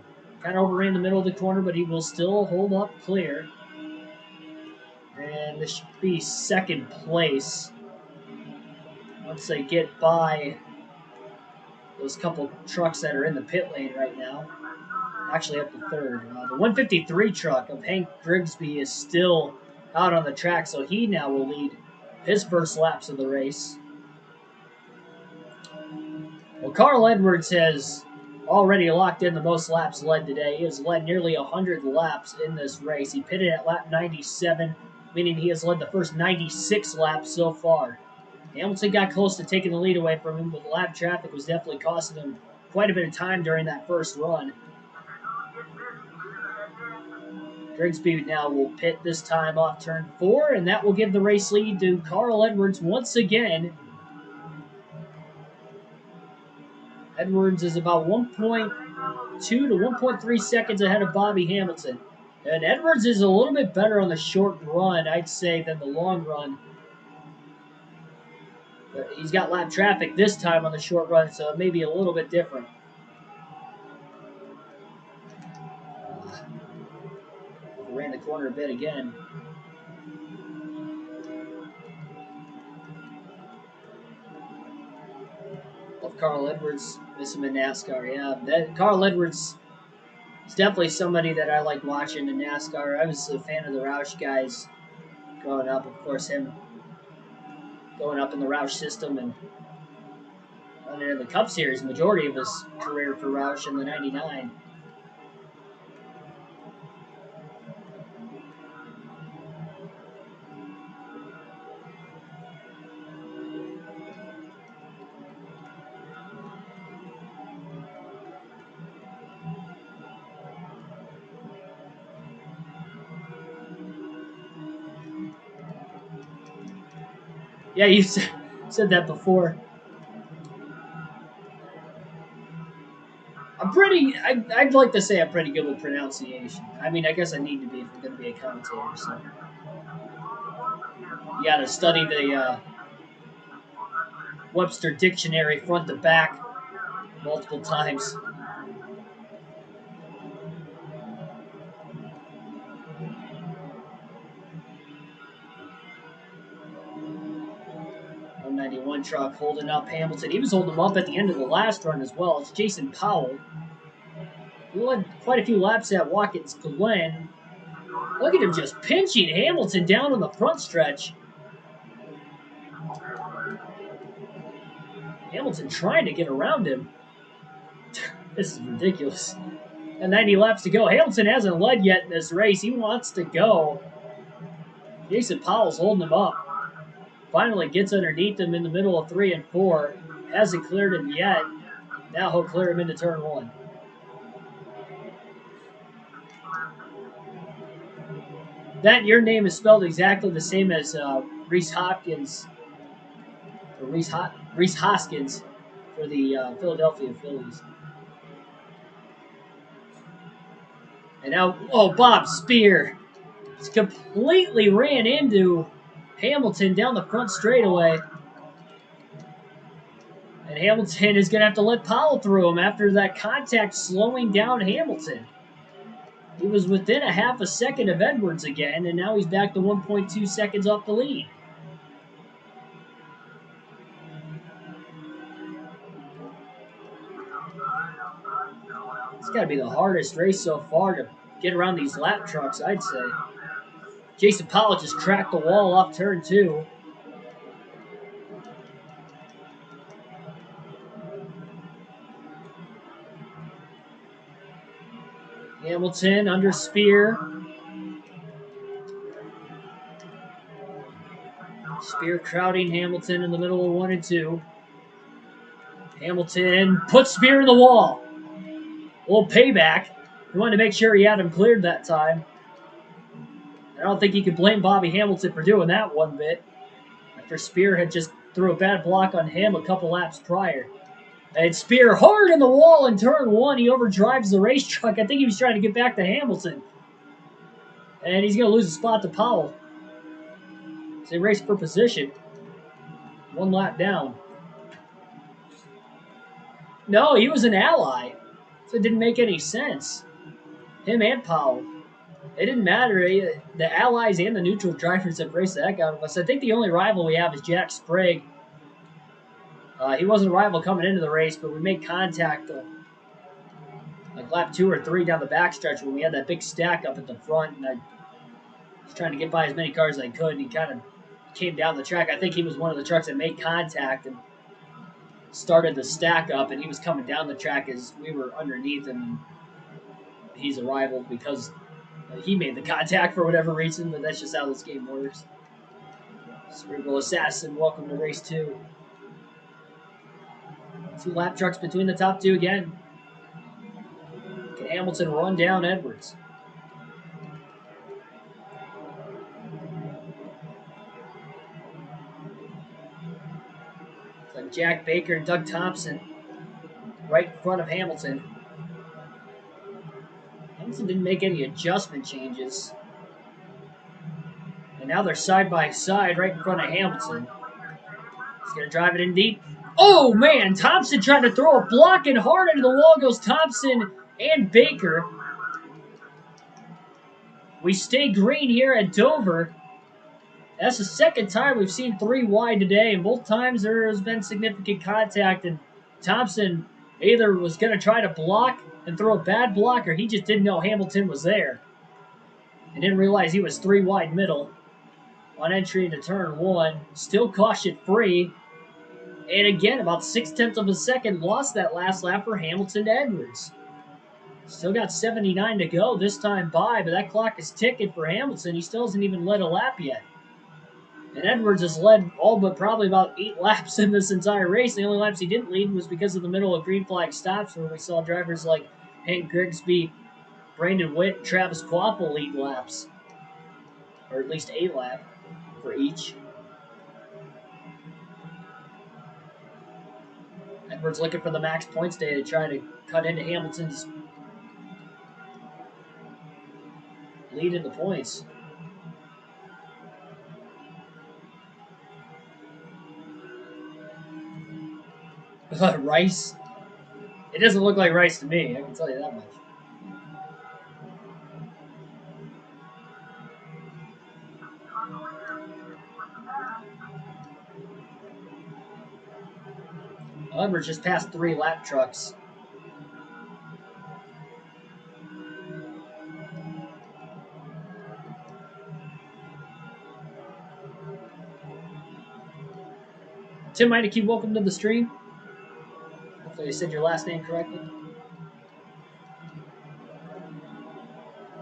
kind of overran the middle of the corner, but he will still hold up clear. And this should be second place once they get by those couple trucks that are in the pit lane right now. Actually up to third. The 153 truck of Hank Grigsby is still out on the track, so he now will lead his first laps of the race. Well, Carl Edwards has already locked in the most laps led today. He has led nearly 100 laps in this race. He pitted at lap 97, meaning he has led the first 96 laps so far. Hamilton got close to taking the lead away from him, but the lap traffic was definitely costing him quite a bit of time during that first run. Grigsby now will pit this time off turn 4, and that will give the race lead to Carl Edwards once again. Edwards is about 1.2 to 1.3 seconds ahead of Bobby Hamilton. And Edwards is a little bit better on the short run, I'd say, than the long run. But he's got lap traffic this time on the short run, so it may be a little bit different. Ran the corner a bit again. Love Carl Edwards. Miss him in NASCAR, yeah. Carl Edwards is definitely somebody that I like watching in NASCAR. I was a fan of the Roush guys growing up. Of course, him going up in the Roush system and running in the Cup Series, majority of his career for Roush in the 99. Yeah, you said that before. I'd like to say I'm pretty good with pronunciation. I mean, I guess I need to be if I'm going to be a commentator. So you got to study the Webster Dictionary front to back multiple times. '91 truck holding up Hamilton. He was holding him up at the end of the last run as well. It's Jason Powell. He led quite a few laps at Watkins Glen. Look at him just pinching Hamilton down on the front stretch. Hamilton trying to get around him. This is ridiculous. And 90 laps to go. Hamilton hasn't led yet in this race. He wants to go. Jason Powell's holding him up. Finally gets underneath him in the middle of 3 and 4. Hasn't cleared him yet. Now he'll clear him into turn 1. That your name is spelled exactly the same as Rhys Hopkins. Or Rhys Hoskins for the Philadelphia Phillies. And now, Bob Spear just completely ran into Hamilton down the front straightaway. And Hamilton is going to have to let Powell through him after that contact slowing down Hamilton. He was within a half a second of Edwards again, and now he's back to 1.2 seconds off the lead. It's got to be the hardest race so far to get around these lap trucks, I'd say. Jason Powell just cracked the wall off turn 2. Hamilton under Spear. Spear crowding Hamilton in the middle of 1 and 2. Hamilton puts Spear in the wall. A little payback. He wanted to make sure he had him cleared that time. I don't think he could blame Bobby Hamilton for doing that one bit, after Spear had just threw a bad block on him a couple laps prior. And Spear hard in the wall in turn one. He overdrives the race truck. I think he was trying to get back to Hamilton. And he's going to lose a spot to Powell. So they race for position. One lap down. No, he was an ally. So it didn't make any sense. Him and Powell. It didn't matter. The allies and the neutral drivers have raced the heck out of us. I think the only rival we have is Jack Sprague. He wasn't a rival coming into the race, but we made contact like lap 2 or 3 down the backstretch when we had that big stack up at the front. And I was trying to get by as many cars as I could, and he kind of came down the track. I think he was one of the trucks that made contact and started the stack up, and he was coming down the track as we were underneath him. He's a rival because he made the contact for whatever reason, but that's just how this game works. Cerebral Assassin, welcome to race 2. 2 lap trucks between the top 2 again. Can Hamilton run down Edwards? It's like Jack Baker and Doug Thompson right in front of Hamilton. Hamilton didn't make any adjustment changes. And now they're side by side right in front of Hamilton. He's going to drive it in deep. Oh, man. Thompson trying to throw a block, and hard into the wall goes Thompson and Baker. We stay green here at Dover. That's the second time we've seen 3 wide today, and both times there has been significant contact, and Thompson either was going to try to block and throw a bad block, or he just didn't know Hamilton was there and didn't realize he was 3 wide middle on entry into turn 1. Still caution free. And again, about 0.6 of a second lost that last lap for Hamilton to Edwards. Still got 79 to go this time by, but that clock is ticking for Hamilton. He still hasn't even led a lap yet. And Edwards has led all but probably about 8 laps in this entire race. The only laps he didn't lead was because of the middle of green flag stops, where we saw drivers like Hank Grigsby, Brandon Witt, and Travis Quaffle lead laps. Or at least a lap for each. Edwards looking for the max points day to try to cut into Hamilton's lead in the points. Rice? It doesn't look like Rice to me, I can tell you that much. Edwards just passed 3 lap trucks. Tim Meineke, welcome to the stream. Hopefully I said your last name correctly.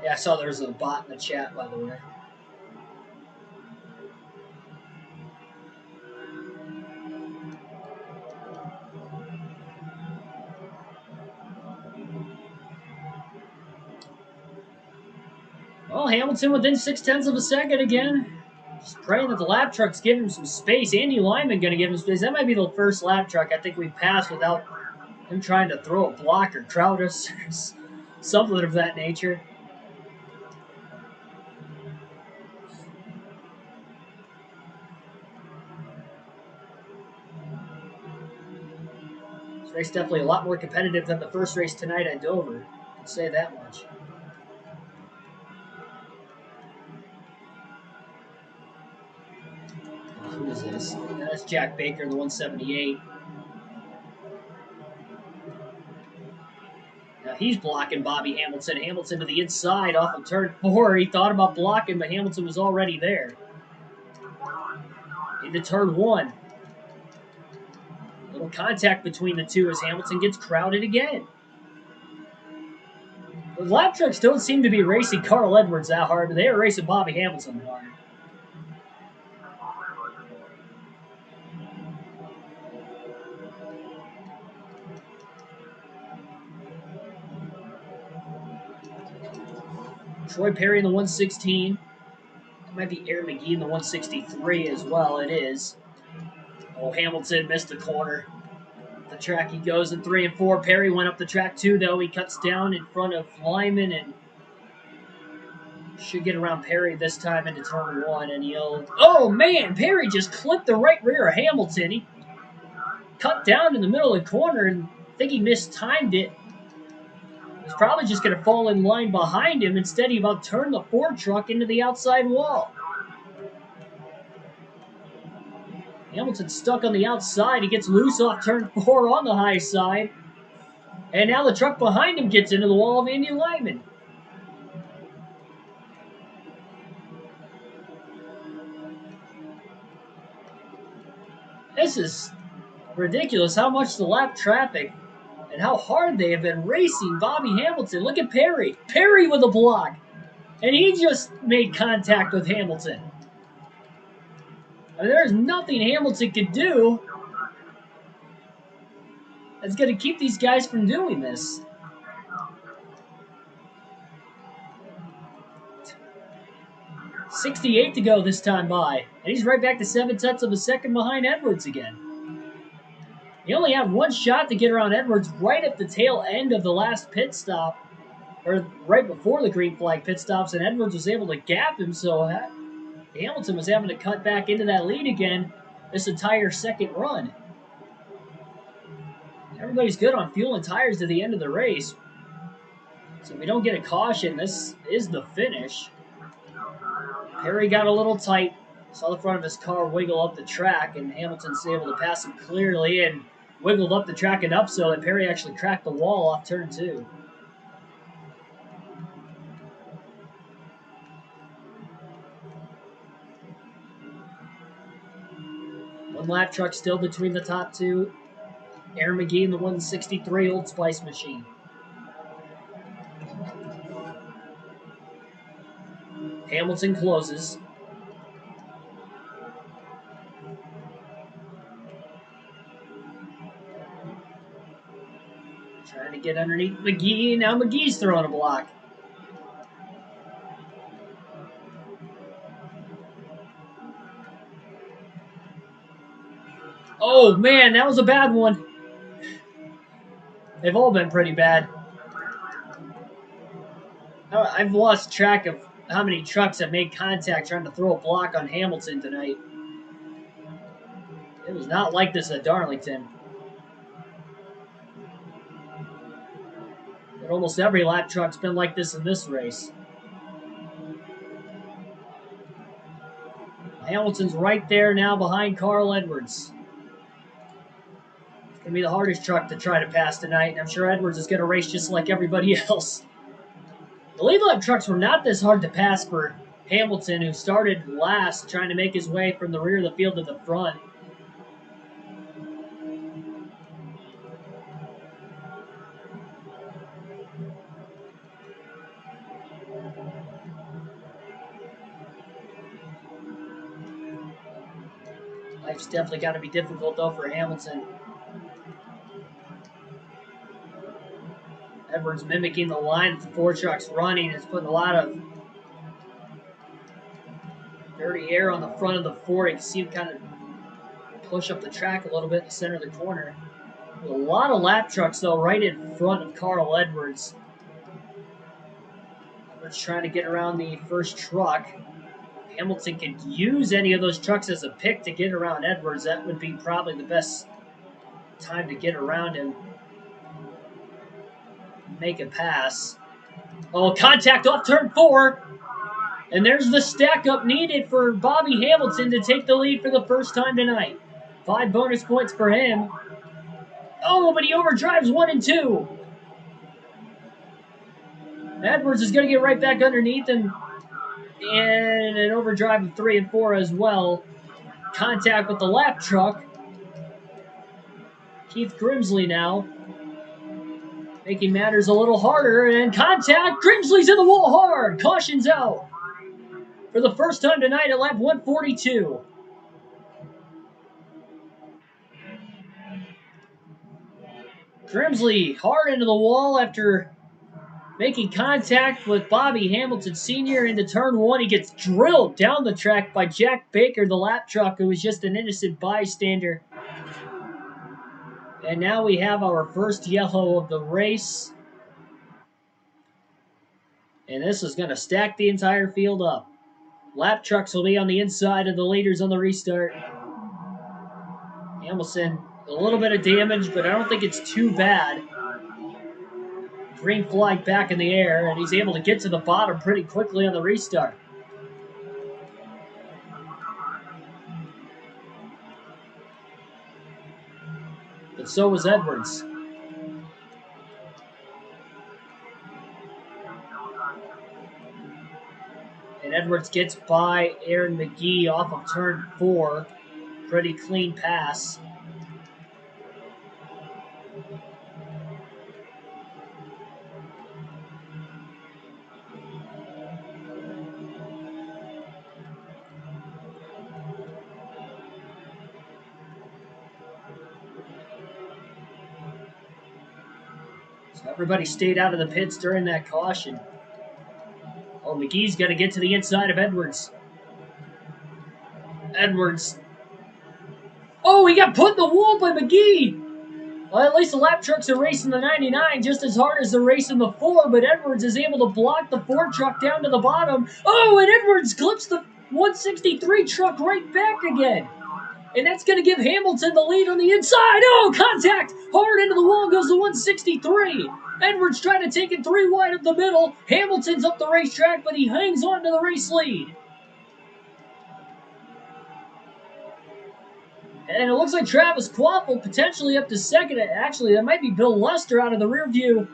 Yeah, I saw there was a bot in the chat, by the way. Well, Hamilton within 0.6 of a second again. Just praying that the lap truck's giving him some space. Andy Lyman going to give him space. That might be the first lap truck I think we passed without him trying to throw a block or trout us or something of that nature. This race definitely a lot more competitive than the first race tonight at Dover. I can say that much. Who is this? That's Jack Baker, the 178. Now he's blocking Bobby Hamilton. Hamilton to the inside off of turn 4. He thought about blocking, but Hamilton was already there. Into turn 1. Little contact between the two as Hamilton gets crowded again. The lap trucks don't seem to be racing Carl Edwards that hard, but they are racing Bobby Hamilton hard. Troy Perry in the 116. That might be Aaron McGee in the 163 as well. It is. Oh, Hamilton missed the corner. the track he goes in 3 and 4. Perry went up the track too, though. He cuts down in front of Lyman and should get around Perry this time into turn 1. And he'll... Oh, man! Perry just clipped the right rear of Hamilton. He cut down in the middle of the corner and I think he mistimed it. He's probably just going to fall in line behind him. Instead, he about turned the Ford truck into the outside wall. Hamilton's stuck on the outside. He gets loose off turn 4 on the high side. And now the truck behind him gets into the wall of Andy Lyman. This is ridiculous how much the lap traffic and how hard they have been racing Bobby Hamilton. Look at Perry. Perry with a block. And he just made contact with Hamilton. I mean, there's nothing Hamilton could do that's going to keep these guys from doing this. .68 to go this time by. And he's right back to 7/10 of a second behind Edwards again. He only had one shot to get around Edwards right at the tail end of the last pit stop. Or right before the green flag pit stops, and Edwards was able to gap him, so Hamilton was having to cut back into that lead again this entire second run. Everybody's good on fuel and tires to the end of the race. So if we don't get a caution, this is the finish. Perry got a little tight. Saw the front of his car wiggle up the track, and Hamilton's able to pass him clearly and wiggled up the track enough so that Perry actually cracked the wall off turn 2. One lap truck still between the top two. Aaron McGee in the 163 Old Spice machine. Hamilton closes. Trying to get underneath McGee. Now McGee's throwing a block. Oh, man, that was a bad one. They've all been pretty bad. I've lost track of how many trucks have made contact trying to throw a block on Hamilton tonight. It was not like this at Darlington. But almost every lap truck's been like this in this race. Hamilton's right there now behind Carl Edwards. It's going to be the hardest truck to try to pass tonight, and I'm sure Edwards is going to race just like everybody else. The lead lap trucks were not this hard to pass for Hamilton, who started last, trying to make his way from the rear of the field to the front. Life's definitely got to be difficult, though, for Hamilton. Edwards mimicking the line the four trucks running. It's putting a lot of dirty air on the front of the Ford. You can see him kind of push up the track a little bit in the center of the corner. With a lot of lap trucks, though, right in front of Carl Edwards. Edwards trying to get around the first truck. Hamilton could use any of those trucks as a pick to get around Edwards. That would be probably the best time to get around him. Make a pass. Oh, contact off turn 4. And there's the stack up needed for Bobby Hamilton to take the lead for the first time tonight. 5 bonus points for him. Oh, but he overdrives 1 and 2. Edwards is going to get right back underneath him. And an overdrive of 3 and 4 as well. Contact with the lap truck. Keith Grimsley now. Making matters a little harder, and contact. Grimsley's in the wall hard. Caution's out. For the first time tonight at lap 142. Grimsley hard into the wall after making contact with Bobby Hamilton Sr. into turn 1. He gets drilled down the track by Jack Baker, the lap truck, who was just an innocent bystander. And now we have our first yellow of the race. And this is going to stack the entire field up. Lap trucks will be on the inside of the leaders on the restart. Hamilton, a little bit of damage, but I don't think it's too bad. Green flag back in the air, and he's able to get to the bottom pretty quickly on the restart. But so was Edwards. And Edwards gets by Aaron McGee off of turn 4. Pretty clean pass. So everybody stayed out of the pits during that caution. Oh, McGee's got to get to the inside of Edwards. Edwards. Oh, he got put in the wall by McGee. Well, at least the lap trucks are racing the 99 just as hard as they're racing the 4, but Edwards is able to block the 4 truck down to the bottom. Oh, and Edwards clips the 163 truck right back again. And that's going to give Hamilton the lead on the inside. Oh, contact! Hard into the wall goes the 163. Edwards trying to take it 3 wide up the middle. Hamilton's up the racetrack, but he hangs on to the race lead. And it looks like Travis Quaffle potentially up to second. Actually, that might be Bill Lester out of the rear view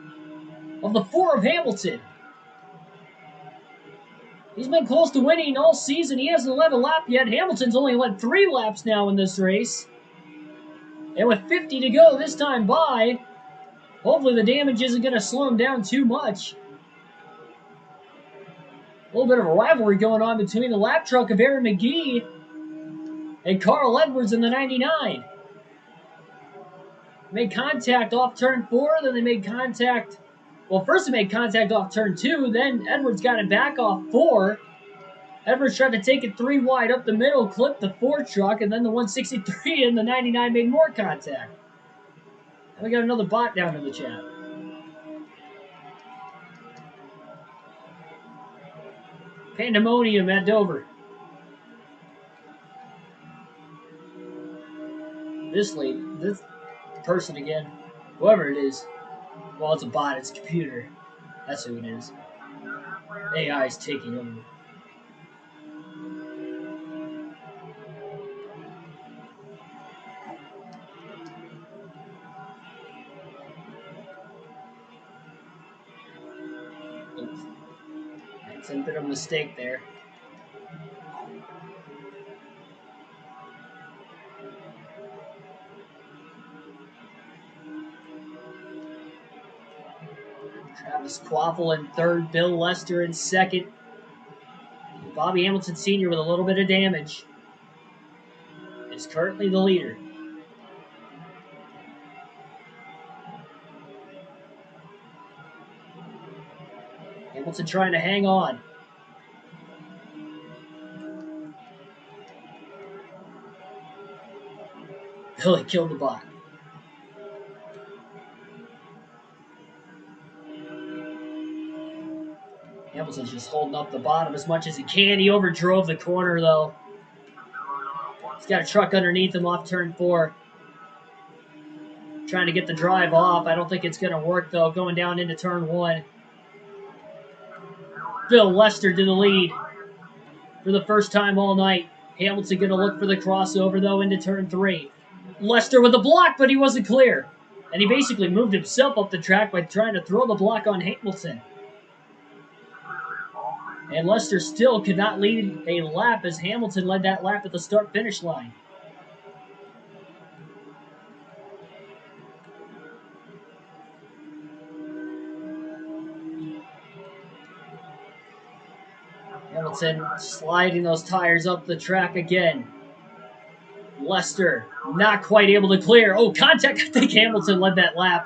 of the 4 of Hamilton. He's been close to winning all season. He hasn't led a lap yet. Hamilton's only led 3 laps now in this race. And with 50 to go this time by, hopefully the damage isn't going to slow him down too much. A little bit of a rivalry going on between the lap truck of Aaron McGee and Carl Edwards in the 99. Made contact off turn 4, then they made contact. Well, first they made contact off turn 2, then Edwards got it back off 4. Edwards tried to take it 3 wide up the middle, clipped the 4 truck, and then the 163 and the 99 made more contact. And we got another bot down in the chat. Pandemonium at Dover. This person again, whoever it is. Well, it's a bot, it's a computer. That's who it is. AI is taking over. Oops. That's a bit of a mistake there. Travis Quaffle in 3rd, Bill Lester in 2nd. Bobby Hamilton Sr. with a little bit of damage is currently the leader. Hamilton trying to hang on. Billy killed the bot. Hamilton's just holding up the bottom as much as he can. He overdrove the corner, though. He's got a truck underneath him off turn 4. Trying to get the drive off. I don't think it's going to work, though, going down into turn 1. Bill Lester to the lead for the first time all night. Hamilton going to look for the crossover, though, into turn 3. Lester with the block, but he wasn't clear. And he basically moved himself up the track by trying to throw the block on Hamilton. And Lester still could not lead a lap as Hamilton led that lap at the start-finish line. Hamilton sliding those tires up the track again. Lester not quite able to clear. Oh, contact. I think Hamilton led that lap.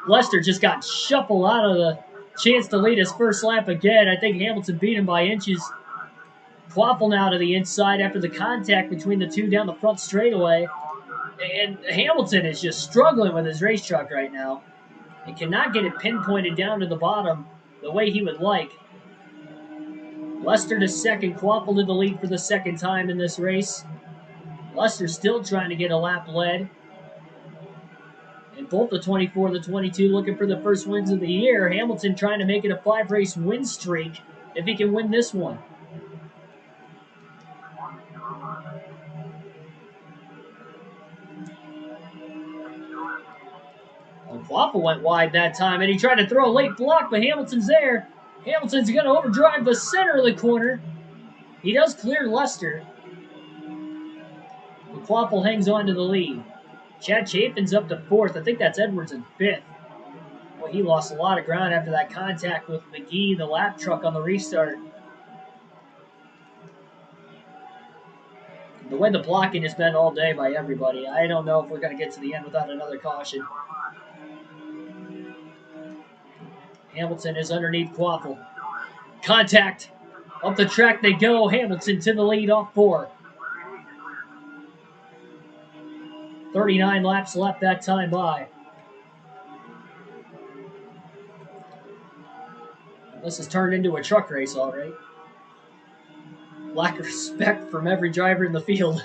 Lester just got shuffled out of the chance to lead his first lap again. I think Hamilton beat him by inches. Quaffle now to the inside after the contact between the two down the front straightaway. And Hamilton is just struggling with his race truck right now. He cannot get it pinpointed down to the bottom the way he would like. Lester to second, Quaffle to the lead for the second time in this race. Lester still trying to get a lap led. And both the 24 and the 22 looking for the first wins of the year. Hamilton trying to make it a 5-race win streak if he can win this one. Well, Quaffle went wide that time, and he tried to throw a late block, but Hamilton's there. Hamilton's going to overdrive the center of the corner. He does clear Lester. But Quaffle hangs on to the lead. Chad Chafin's up to fourth. I think that's Edwards in fifth. Well, he lost a lot of ground after that contact with McGee, the lap truck on the restart. The way the blocking has been all day by everybody, I don't know if we're going to get to the end without another caution. Hamilton is underneath Quaffle. Contact. Up the track they go. Hamilton to the lead off 4. 39 laps left that time by. This has turned into a truck race, all right. Lack of respect from every driver in the field.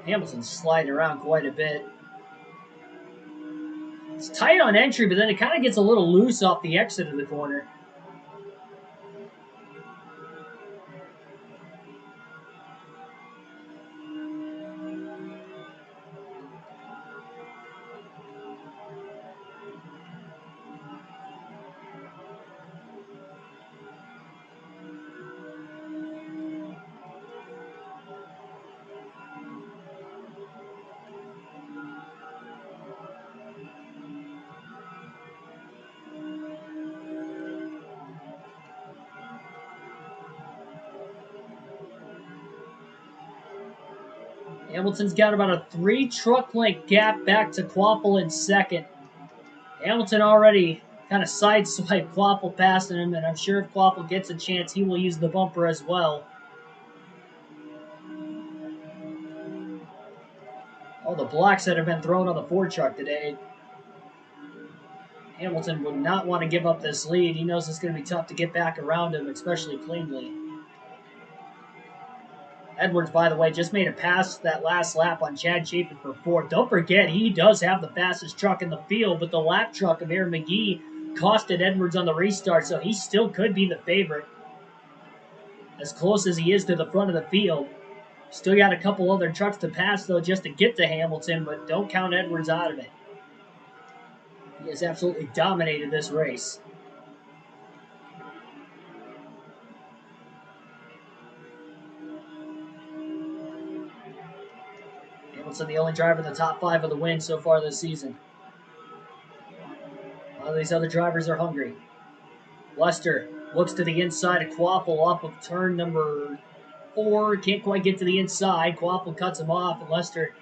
Hamilton's sliding around quite a bit. It's tight on entry, but then it kind of gets a little loose off the exit of the corner. Hamilton's got about a 3 truck length gap back to Quaffle in second. Hamilton already kind of sideswiped Quaffle passing him, and I'm sure if Quaffle gets a chance, he will use the bumper as well. All the blocks that have been thrown on the Ford truck today. Hamilton would not want to give up this lead. He knows it's going to be tough to get back around him, especially cleanly. Edwards, by the way, just made a pass that last lap on Chad Chafin for 4th. Don't forget, he does have the fastest truck in the field, but the lap truck of Aaron McGee costed Edwards on the restart, so he still could be the favorite. As close as he is to the front of the field. Still got a couple other trucks to pass, though, just to get to Hamilton, but don't count Edwards out of it. He has absolutely dominated this race. Hamilton, the only driver in the top 5 of the win so far this season. A lot of these other drivers are hungry. Lester looks to the inside of Quaffle off of turn number 4. Can't quite get to the inside. Quaffle cuts him off, and Lester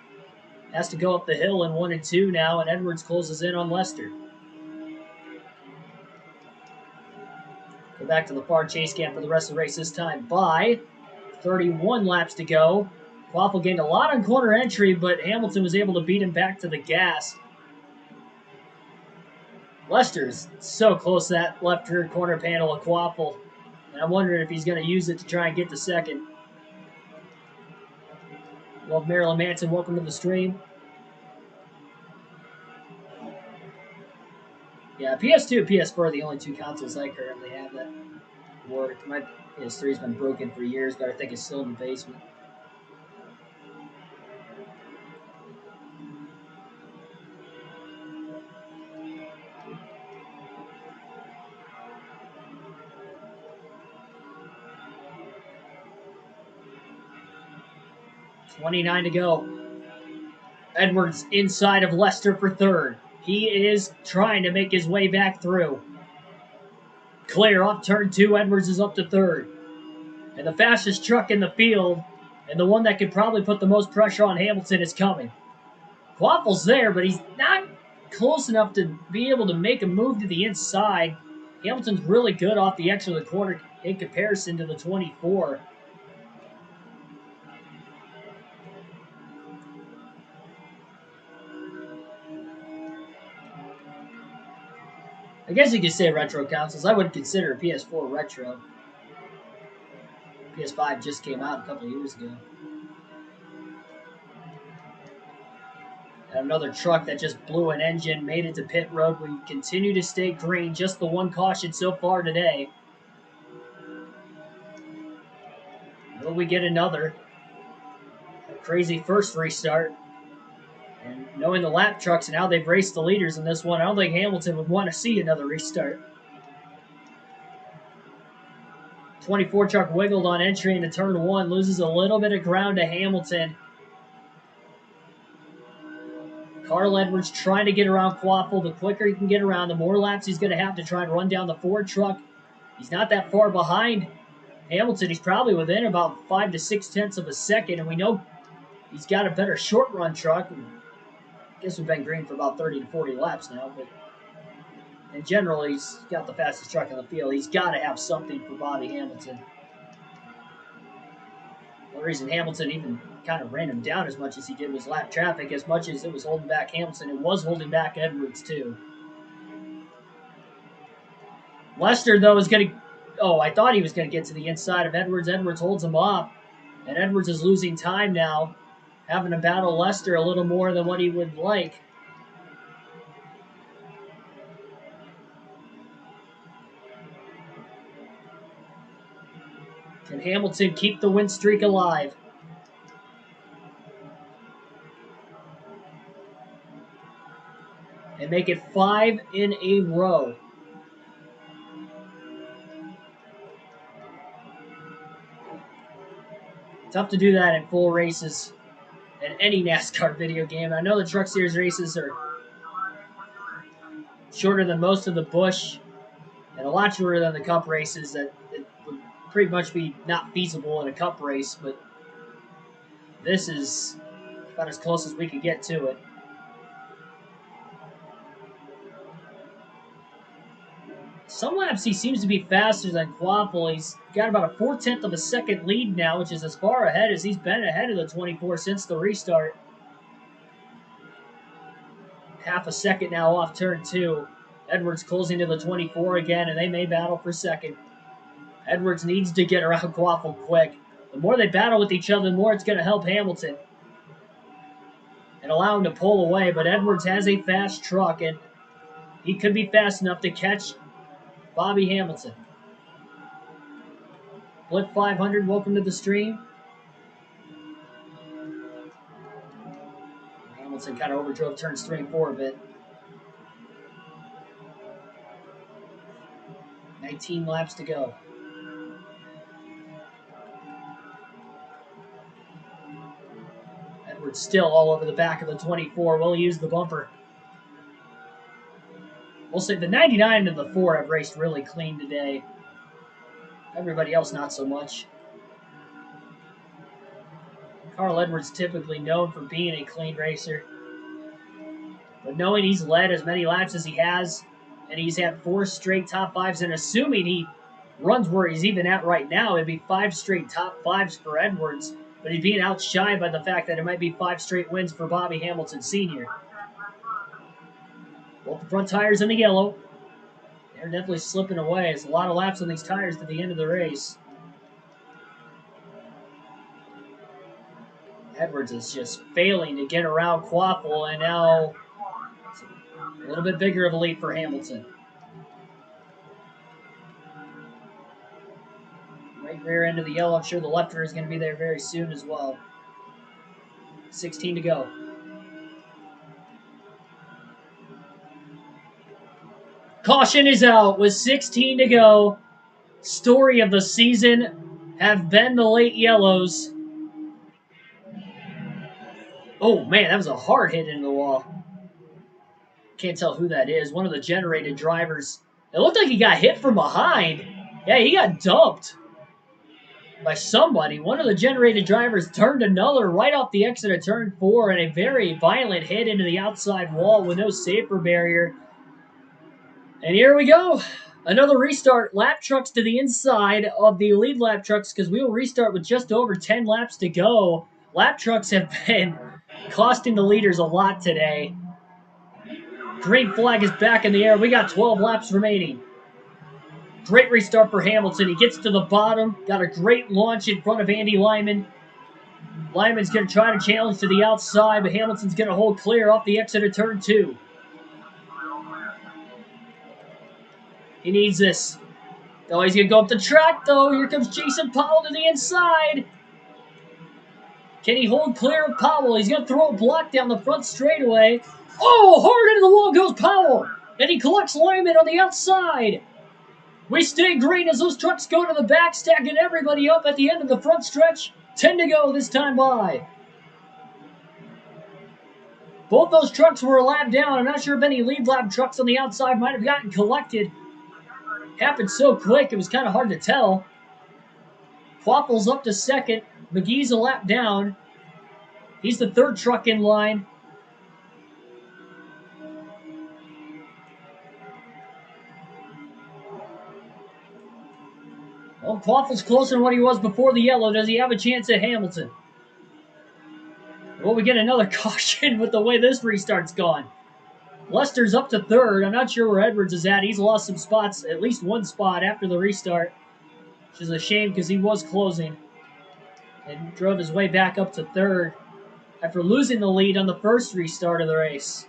has to go up the hill in 1 and 2 now, and Edwards closes in on Lester. Go back to the far chase cam for the rest of the race this time by 31 laps to go. Quaffle gained a lot on corner entry, but Hamilton was able to beat him back to the gas. Lester's so close to that left rear corner panel of Quaffle, and I'm wondering if he's going to use it to try and get to second. Well, Marilyn Manson, welcome to the stream. Yeah, PS2 and PS4 are the only 2 consoles I currently have that work. My PS3's been broken for years, but I think it's still in the basement. .29 to go. Edwards inside of Lester for 3rd. He is trying to make his way back through. Clear off turn 2. Edwards is up to 3rd. And the fastest truck in the field, and the one that could probably put the most pressure on Hamilton, is coming. Quaffel's there, but he's not close enough to be able to make a move to the inside. Hamilton's really good off the exit of the corner in comparison to the 24. I guess you could say retro consoles. I would consider a PS4 retro. PS5 just came out a couple of years ago. And another truck that just blew an engine, made it to pit road. We continue to stay green. Just the one caution so far today. Will we get another? A crazy first restart. And knowing the lap trucks and how they've raced the leaders in this one, I don't think Hamilton would want to see another restart. 24 truck wiggled on entry into turn 1, loses a little bit of ground to Hamilton. Carl Edwards trying to get around Quaffle. The quicker he can get around, the more laps he's going to have to try and run down the Ford truck. He's not that far behind Hamilton. He's probably within about 5 to 6 tenths of a second, and we know he's got a better short run truck. I guess we've been green for about 30 to 40 laps now, but in general, he's got the fastest truck in the field. He's got to have something for Bobby Hamilton. The reason Hamilton even kind of ran him down as much as he did was lap traffic. As much as it was holding back Hamilton, it was holding back Edwards too. Lester, though, is going to... Oh, I thought he was going to get to the inside of Edwards. Edwards holds him off, and Edwards is losing time now, having to battle Lester a little more than what he would like. Can Hamilton keep the win streak alive? And make it 5 in a row. Tough to do that in full races in any NASCAR video game. I know the Truck Series races are shorter than most of the Busch and a lot shorter than the Cup races. That it would pretty much be not feasible in a Cup race, but this is about as close as we could get to it. Some laps he seems to be faster than Quaffle. He's got about a 4/10 of a second lead now, which is as far ahead as he's been ahead of the 24 since the restart. Half a second now off turn 2. Edwards closing to the 24 again, and they may battle for second. Edwards needs to get around Quaffle quick. The more they battle with each other, the more it's going to help Hamilton and allow him to pull away. But Edwards has a fast truck, and he could be fast enough to catch Bobby Hamilton. Blip 500, welcome to the stream. Hamilton kind of overdrove turns 3 and 4 a bit. 19 laps to go. Edwards still all over the back of the 24. Will he use the bumper? We'll say the 99 and the 4 have raced really clean today. Everybody else not so much. Carl Edwards typically known for being a clean racer. But knowing he's led as many laps as he has, and he's had 4 straight top 5s, and assuming he runs where he's even at right now, it'd be 5 straight top 5s for Edwards. But he's being outshined by the fact that it might be 5 straight wins for Bobby Hamilton Sr. Both the front tires in the yellow. They're definitely slipping away. It's a lot of laps on these tires to the end of the race. Edwards is just failing to get around Quaffle, and now it's a little bit bigger of a lead for Hamilton. Right rear end of the yellow. I'm sure the left rear is going to be there very soon as well. 16 to go. Caution is out with 16 to go. Story of the season have been the late yellows. Oh, man, that was a hard hit into the wall. Can't tell who that is. One of the generated drivers. It looked like he got hit from behind. Yeah, he got dumped by somebody. One of the generated drivers turned another right off the exit of turn 4 and a very violent hit into the outside wall with no safer barrier. And here we go. Another restart. Lap trucks to the inside of the lead lap trucks because we will restart with just over 10 laps to go. Lap trucks have been costing the leaders a lot today. Green flag is back in the air. We got 12 laps remaining. Great restart for Hamilton. He gets to the bottom. Got a great launch in front of Andy Lyman. Lyman's going to try to challenge to the outside, but Hamilton's going to hold clear off the exit of turn 2. He needs this. Oh, he's going to go up the track, though. Here comes Jason Powell to the inside. Can he hold clear of Powell? He's going to throw a block down the front straightaway. Oh, hard into the wall goes Powell. And he collects Lyman on the outside. We stay green as those trucks go to the back, stacking everybody up at the end of the front stretch. 10 to go this time by. Both those trucks were a lap down. I'm not sure if any lead lap trucks on the outside might have gotten collected. Happened so quick, it was kind of hard to tell. Quaffle's up to second. McGee's a lap down. He's the third truck in line. Well, Quaffle's closer than what he was before the yellow. Does he have a chance at Hamilton? Well, we get another caution with the way this restart's gone. Lester's up to third. I'm not sure where Edwards is at. He's lost some spots, at least one spot after the restart, which is a shame because he was closing and drove his way back up to third after losing the lead on the first restart of the race.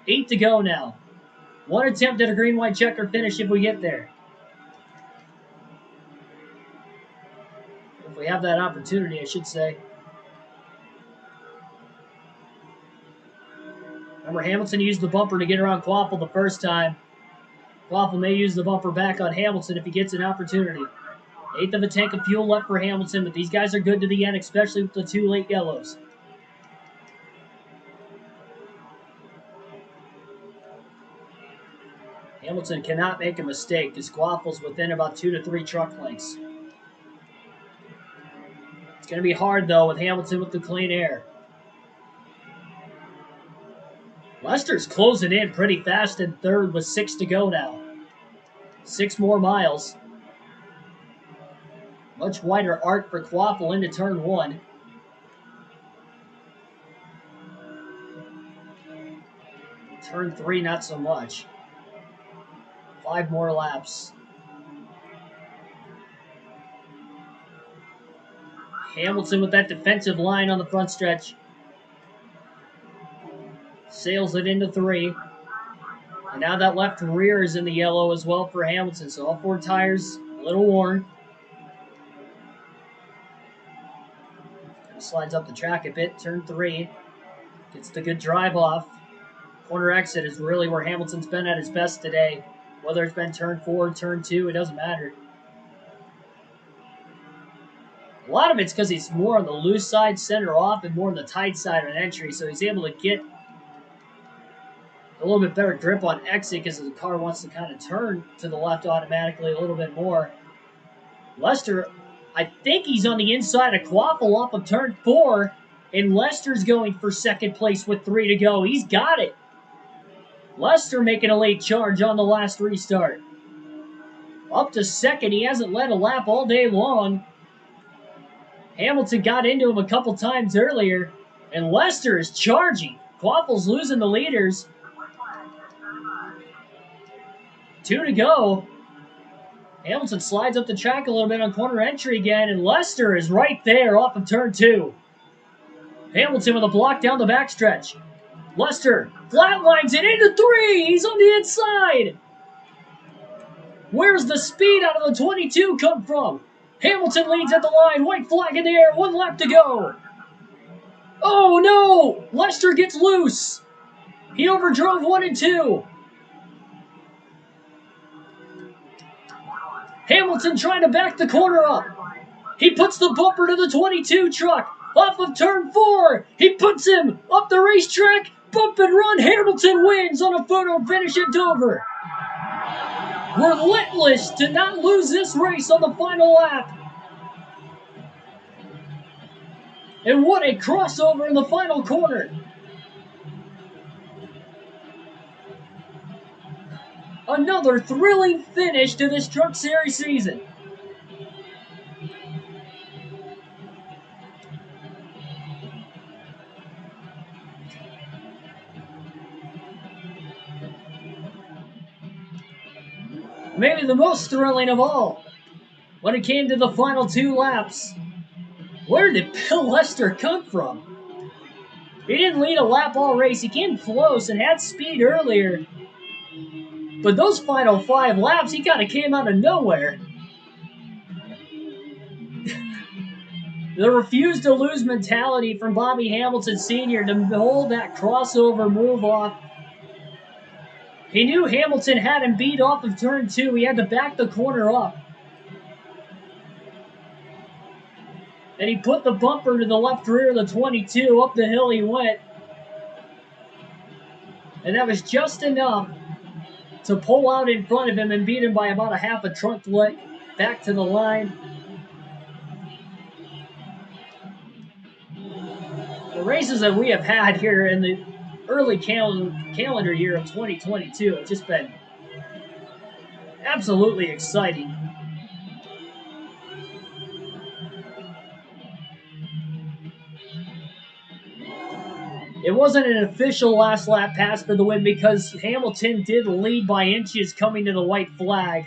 8 to go now. One attempt at a green-white checker finish if we get there. If we have that opportunity, I should say. Remember, Hamilton used the bumper to get around Quaffle the first time. Quaffle may use the bumper back on Hamilton if he gets an opportunity. 1/8 of a tank of fuel left for Hamilton, but these guys are good to the end, especially with the 2 late yellows. Hamilton cannot make a mistake because Quaffle's within about 2 to 3 truck lengths. It's going to be hard, though, with Hamilton with the clean air. Lester's closing in pretty fast in third with 6 to go now. 6 more miles. Much wider arc for Quaffle into turn 1. Turn 3, not so much. 5 more laps. Hamilton with that defensive line on the front stretch. Sails it into 3. And now that left rear is in the yellow as well for Hamilton. So all 4 tires a little worn. Slides up the track a bit. Turn 3. Gets the good drive off. Corner exit is really where Hamilton's been at his best today. Whether it's been turn 4 or turn 2, it doesn't matter. A lot of it's because he's more on the loose side, center off, and more on the tight side of an entry. So he's able to get a little bit better grip on exit because the car wants to kind of turn to the left automatically a little bit more. Lester, I think he's on the inside of Quaffle off of turn 4, and Lester's going for second place with 3 to go. He's got it. Lester making a late charge on the last restart. Up to second. He hasn't led a lap all day long. Hamilton got into him a couple times earlier, and Lester is charging. Quaffle's losing the leaders. 2 to go. Hamilton slides up the track a little bit on corner entry again, and Lester is right there off of turn 2. Hamilton with a block down the backstretch. Lester flatlines it into 3. He's on the inside. Where's the speed out of the 22 come from? Hamilton leads at the line. White flag in the air. 1 lap to go. Oh, no. Lester gets loose. He overdrove 1 and 2. Hamilton trying to back the corner up. He puts the bumper to the 22 truck. Off of turn 4. He puts him up the racetrack. bump and run. Hamilton wins on a photo finish at Dover. Relentless to not lose this race on the final lap. And what a crossover in the final corner. Another thrilling finish to this Truck Series season. Maybe the most thrilling of all, when it came to the final 2 laps. Where did Bill Lester come from? He didn't lead a lap all race. He came close and had speed earlier. But those final 5 laps, he kind of came out of nowhere. The refuse to lose mentality from Bobby Hamilton Sr. to hold that crossover move off. He knew Hamilton had him beat off of turn 2. He had to back the corner up. And he put the bumper to the left rear of the 22. Up the hill he went. And that was just enough to pull out in front of him and beat him by about a half a trunk length back to the line. The races that we have had here in the early calendar year of 2022 have just been absolutely exciting. It wasn't an official last lap pass for the win because Hamilton did lead by inches coming to the white flag.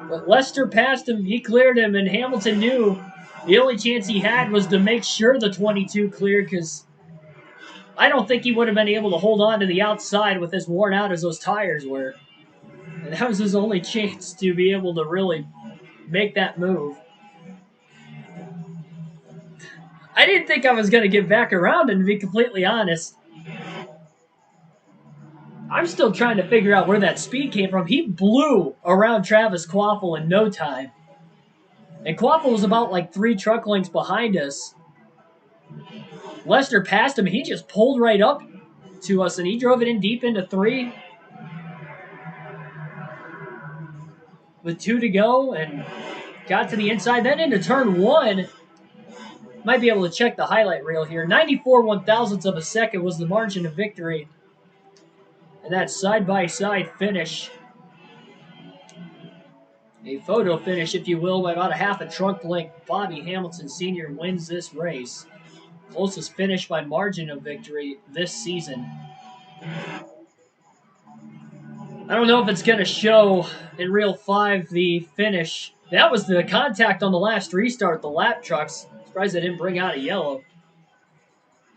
But Lester passed him, he cleared him, and Hamilton knew the only chance he had was to make sure the 22 cleared, because I don't think he would have been able to hold on to the outside with as worn out as those tires were. And that was his only chance to be able to really make that move. I didn't think I was going to get back around, and to be completely honest, I'm still trying to figure out where that speed came from. He blew around Travis Quaffle in no time. And Quaffle was about like 3 truck lengths behind us. Lester passed him. He just pulled right up to us, and he drove it in deep into 3 with 2 to go and got to the inside. Then into turn 1. Might be able to check the highlight reel here. 94 one-thousandths of a second was the margin of victory. And that side-by-side finish, a photo finish, if you will, by about a half a trunk length. Bobby Hamilton Sr. wins this race. Closest finish by margin of victory this season. I don't know if it's going to show in Reel 5 the finish. That was the contact on the last restart, the lap trucks. Surprised they didn't bring out a yellow.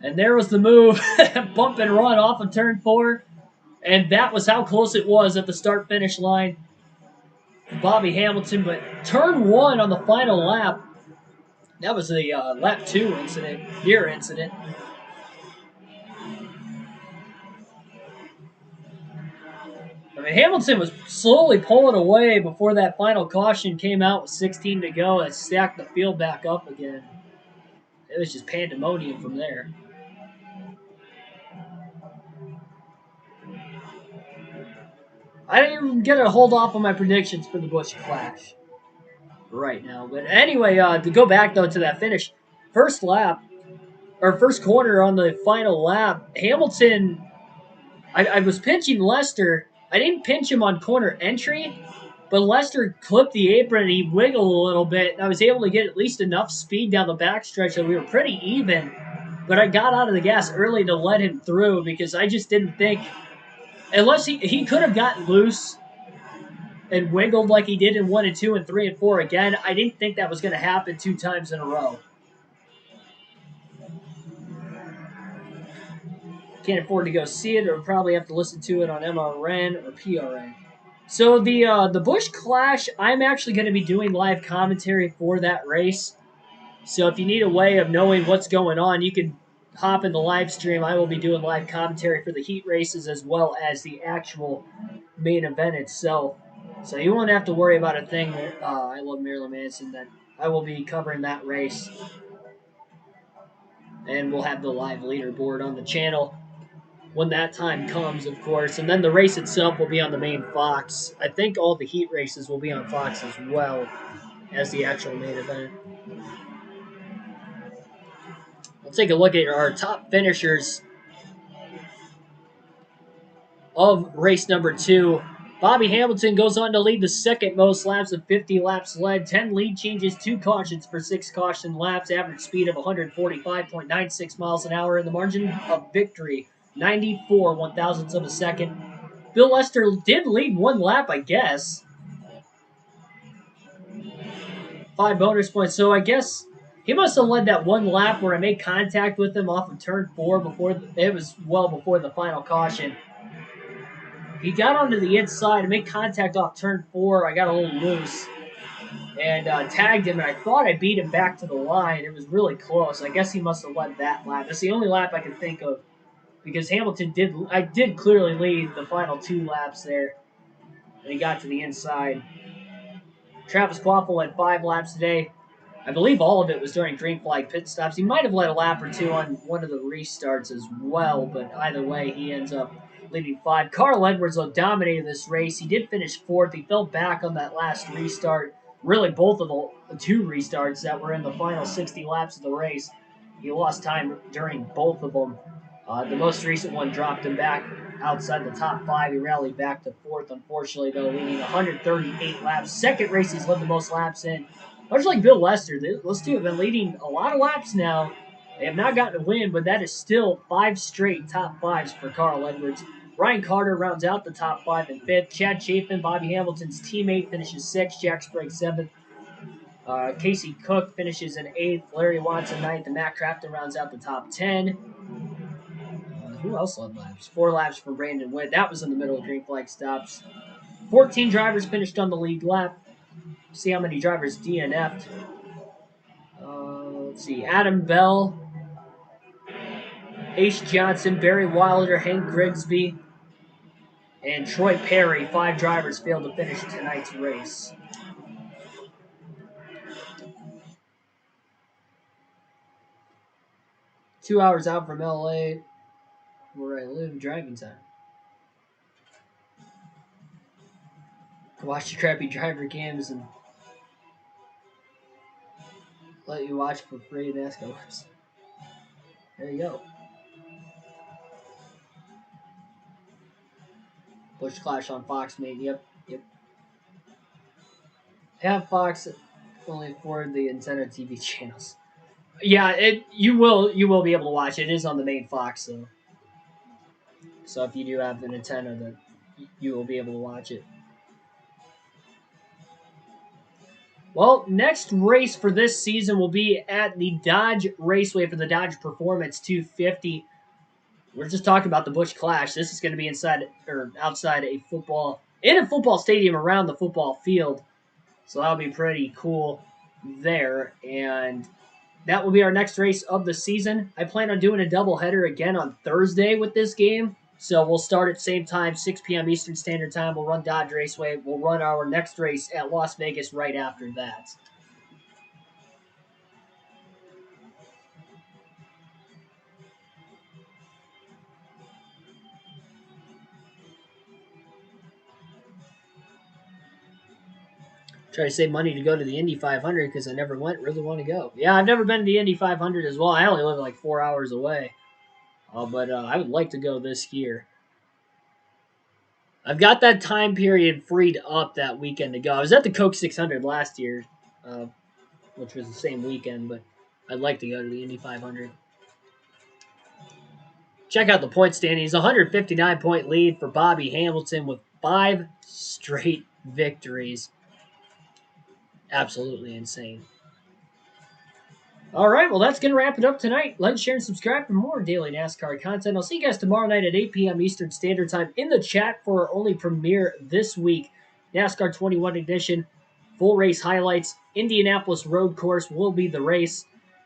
And there was the move, bump and run off of turn 4. And that was how close it was at the start-finish line. Bobby Hamilton, but turn 1 on the final lap, that was a lap 2 incident, near incident. I mean, Hamilton was slowly pulling away before that final caution came out with 16 to go and stacked the field back up again. It was just pandemonium from there. I didn't even get to hold off on my predictions for the Busch Clash right now. But anyway, to go back, though, to that finish, first lap, or first corner on the final lap, Hamilton, I was pinching Lester. I didn't pinch him on corner entry, but Lester clipped the apron and he wiggled a little bit. And I was able to get at least enough speed down the backstretch that we were pretty even. But I got out of the gas early to let him through because I just didn't think, unless he could have gotten loose and wiggled like he did in 1 and 2 and 3 and 4 again, I didn't think that was going to happen 2 times in a row. Can't afford to go see it, or probably have to listen to it on MRN or PRN. So the Busch Clash, I'm actually going to be doing live commentary for that race. So if you need a way of knowing what's going on, you can hop in the live stream. I will be doing live commentary for the heat races as well as the actual main event itself. So you won't have to worry about a thing. I love Marilyn Manson. That I will be covering that race. And we'll have the live leaderboard on the channel when that time comes, of course. And then the race itself will be on the main Fox. I think all the heat races will be on Fox as well as the actual main event. We'll take a look at our top finishers of race number 2. Bobby Hamilton goes on to lead the second most laps of 50 laps led, 10 lead changes, 2 cautions for 6 caution laps, average speed of 145.96 miles an hour, and the margin of victory, 94 one-thousandths of a second. Bill Lester did lead 1 lap, I guess. 5 bonus points, so I guess he must have led that 1 lap where I made contact with him off of turn 4 before it was well before the final caution. He got onto the inside and made contact off turn 4. I got a little loose and tagged him, and I thought I beat him back to the line. It was really close. I guess he must have led that lap. That's the only lap I can think of because Hamilton did clearly lead the final 2 laps there, and he got to the inside. Travis Quaffle led 5 laps today. I believe all of it was during green flag pit stops. He might have led a lap or 2 on one of the restarts as well, but either way, he ends up leading 5. Carl Edwards dominated this race. He did finish 4th. He fell back on that last restart. Really, both of the 2 restarts that were in the final 60 laps of the race. He lost time during both of them. The most recent one dropped him back outside the top 5. He rallied back to 4th, unfortunately, though, leading 138 laps. Second race he's led the most laps in. Much like Bill Lester, those two have been leading a lot of laps now. They have not gotten a win, but that is still 5 straight top 5s for Carl Edwards. Ryan Carter rounds out the top 5 in 5th. Chad Chafin, Bobby Hamilton's teammate, finishes 6th. Jack Sprague 7th. Casey Cook finishes in 8th. Larry Watson 9th. And Matt Crafton rounds out the top 10. Who else led laps? 4 laps for Brandon Witt. That was in the middle of green flag stops. 14 drivers finished on the lead lap. See how many drivers DNF'd. Let's see. Adam Bell, Ace Johnson, Barry Wilder, Hank Grigsby, and Troy Perry. 5 drivers failed to finish tonight's race. Two hours out from LA, where I live, driving time. Watch the crappy driver cams and let you watch for free NASCAR. There you go. Bush Clash on Fox, mate. Yep. Have Fox only for the antenna TV channels. Yeah, you will be able to watch it. It is on the main Fox, though. So if you do have an antenna, then you will be able to watch it. Well, next race for this season will be at the Dodge Raceway for the Dodge Performance 250. We're just talking about the Busch Clash. This is going to be inside or outside in a football stadium around the football field. So that'll be pretty cool there. And that will be our next race of the season. I plan on doing a doubleheader again on Thursday with this game. So we'll start at same time, 6 p.m. Eastern Standard Time. We'll run Dodge Raceway. We'll run our next race at Las Vegas right after that. Try to save money to go to the Indy 500 because I never went. Really want to go. Yeah, I've never been to the Indy 500 as well. I only live like 4 hours away. But I would like to go this year. I've got that time period freed up that weekend to go. I was at the Coke 600 last year, which was the same weekend, but I'd like to go to the Indy 500. Check out the point standings. 159-point lead for Bobby Hamilton with 5 straight victories. Absolutely insane. All right, well, that's going to wrap it up tonight. Like, share, and subscribe for more daily NASCAR content. I'll see you guys tomorrow night at 8 p.m. Eastern Standard Time in the chat for our only premiere this week. NASCAR 21 Edition, full race highlights. Indianapolis Road Course will be the race,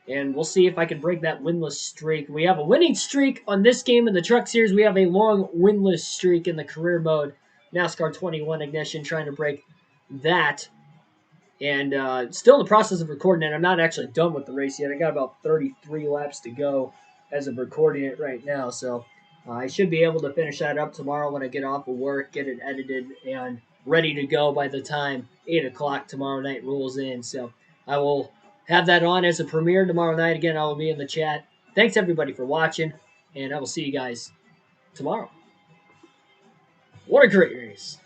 and we'll see if I can break that winless streak. We have a winning streak on this game in the Truck Series. We have a long winless streak in the career mode. NASCAR 21 Ignition, trying to break that And still in the process of recording it. I'm not actually done with the race yet. I got about 33 laps to go as of recording it right now. So I should be able to finish that up tomorrow when I get off of work, get it edited, and ready to go by the time 8 o'clock tomorrow night rolls in. So I will have that on as a premiere tomorrow night. Again, I will be in the chat. Thanks, everybody, for watching, and I will see you guys tomorrow. What a great race.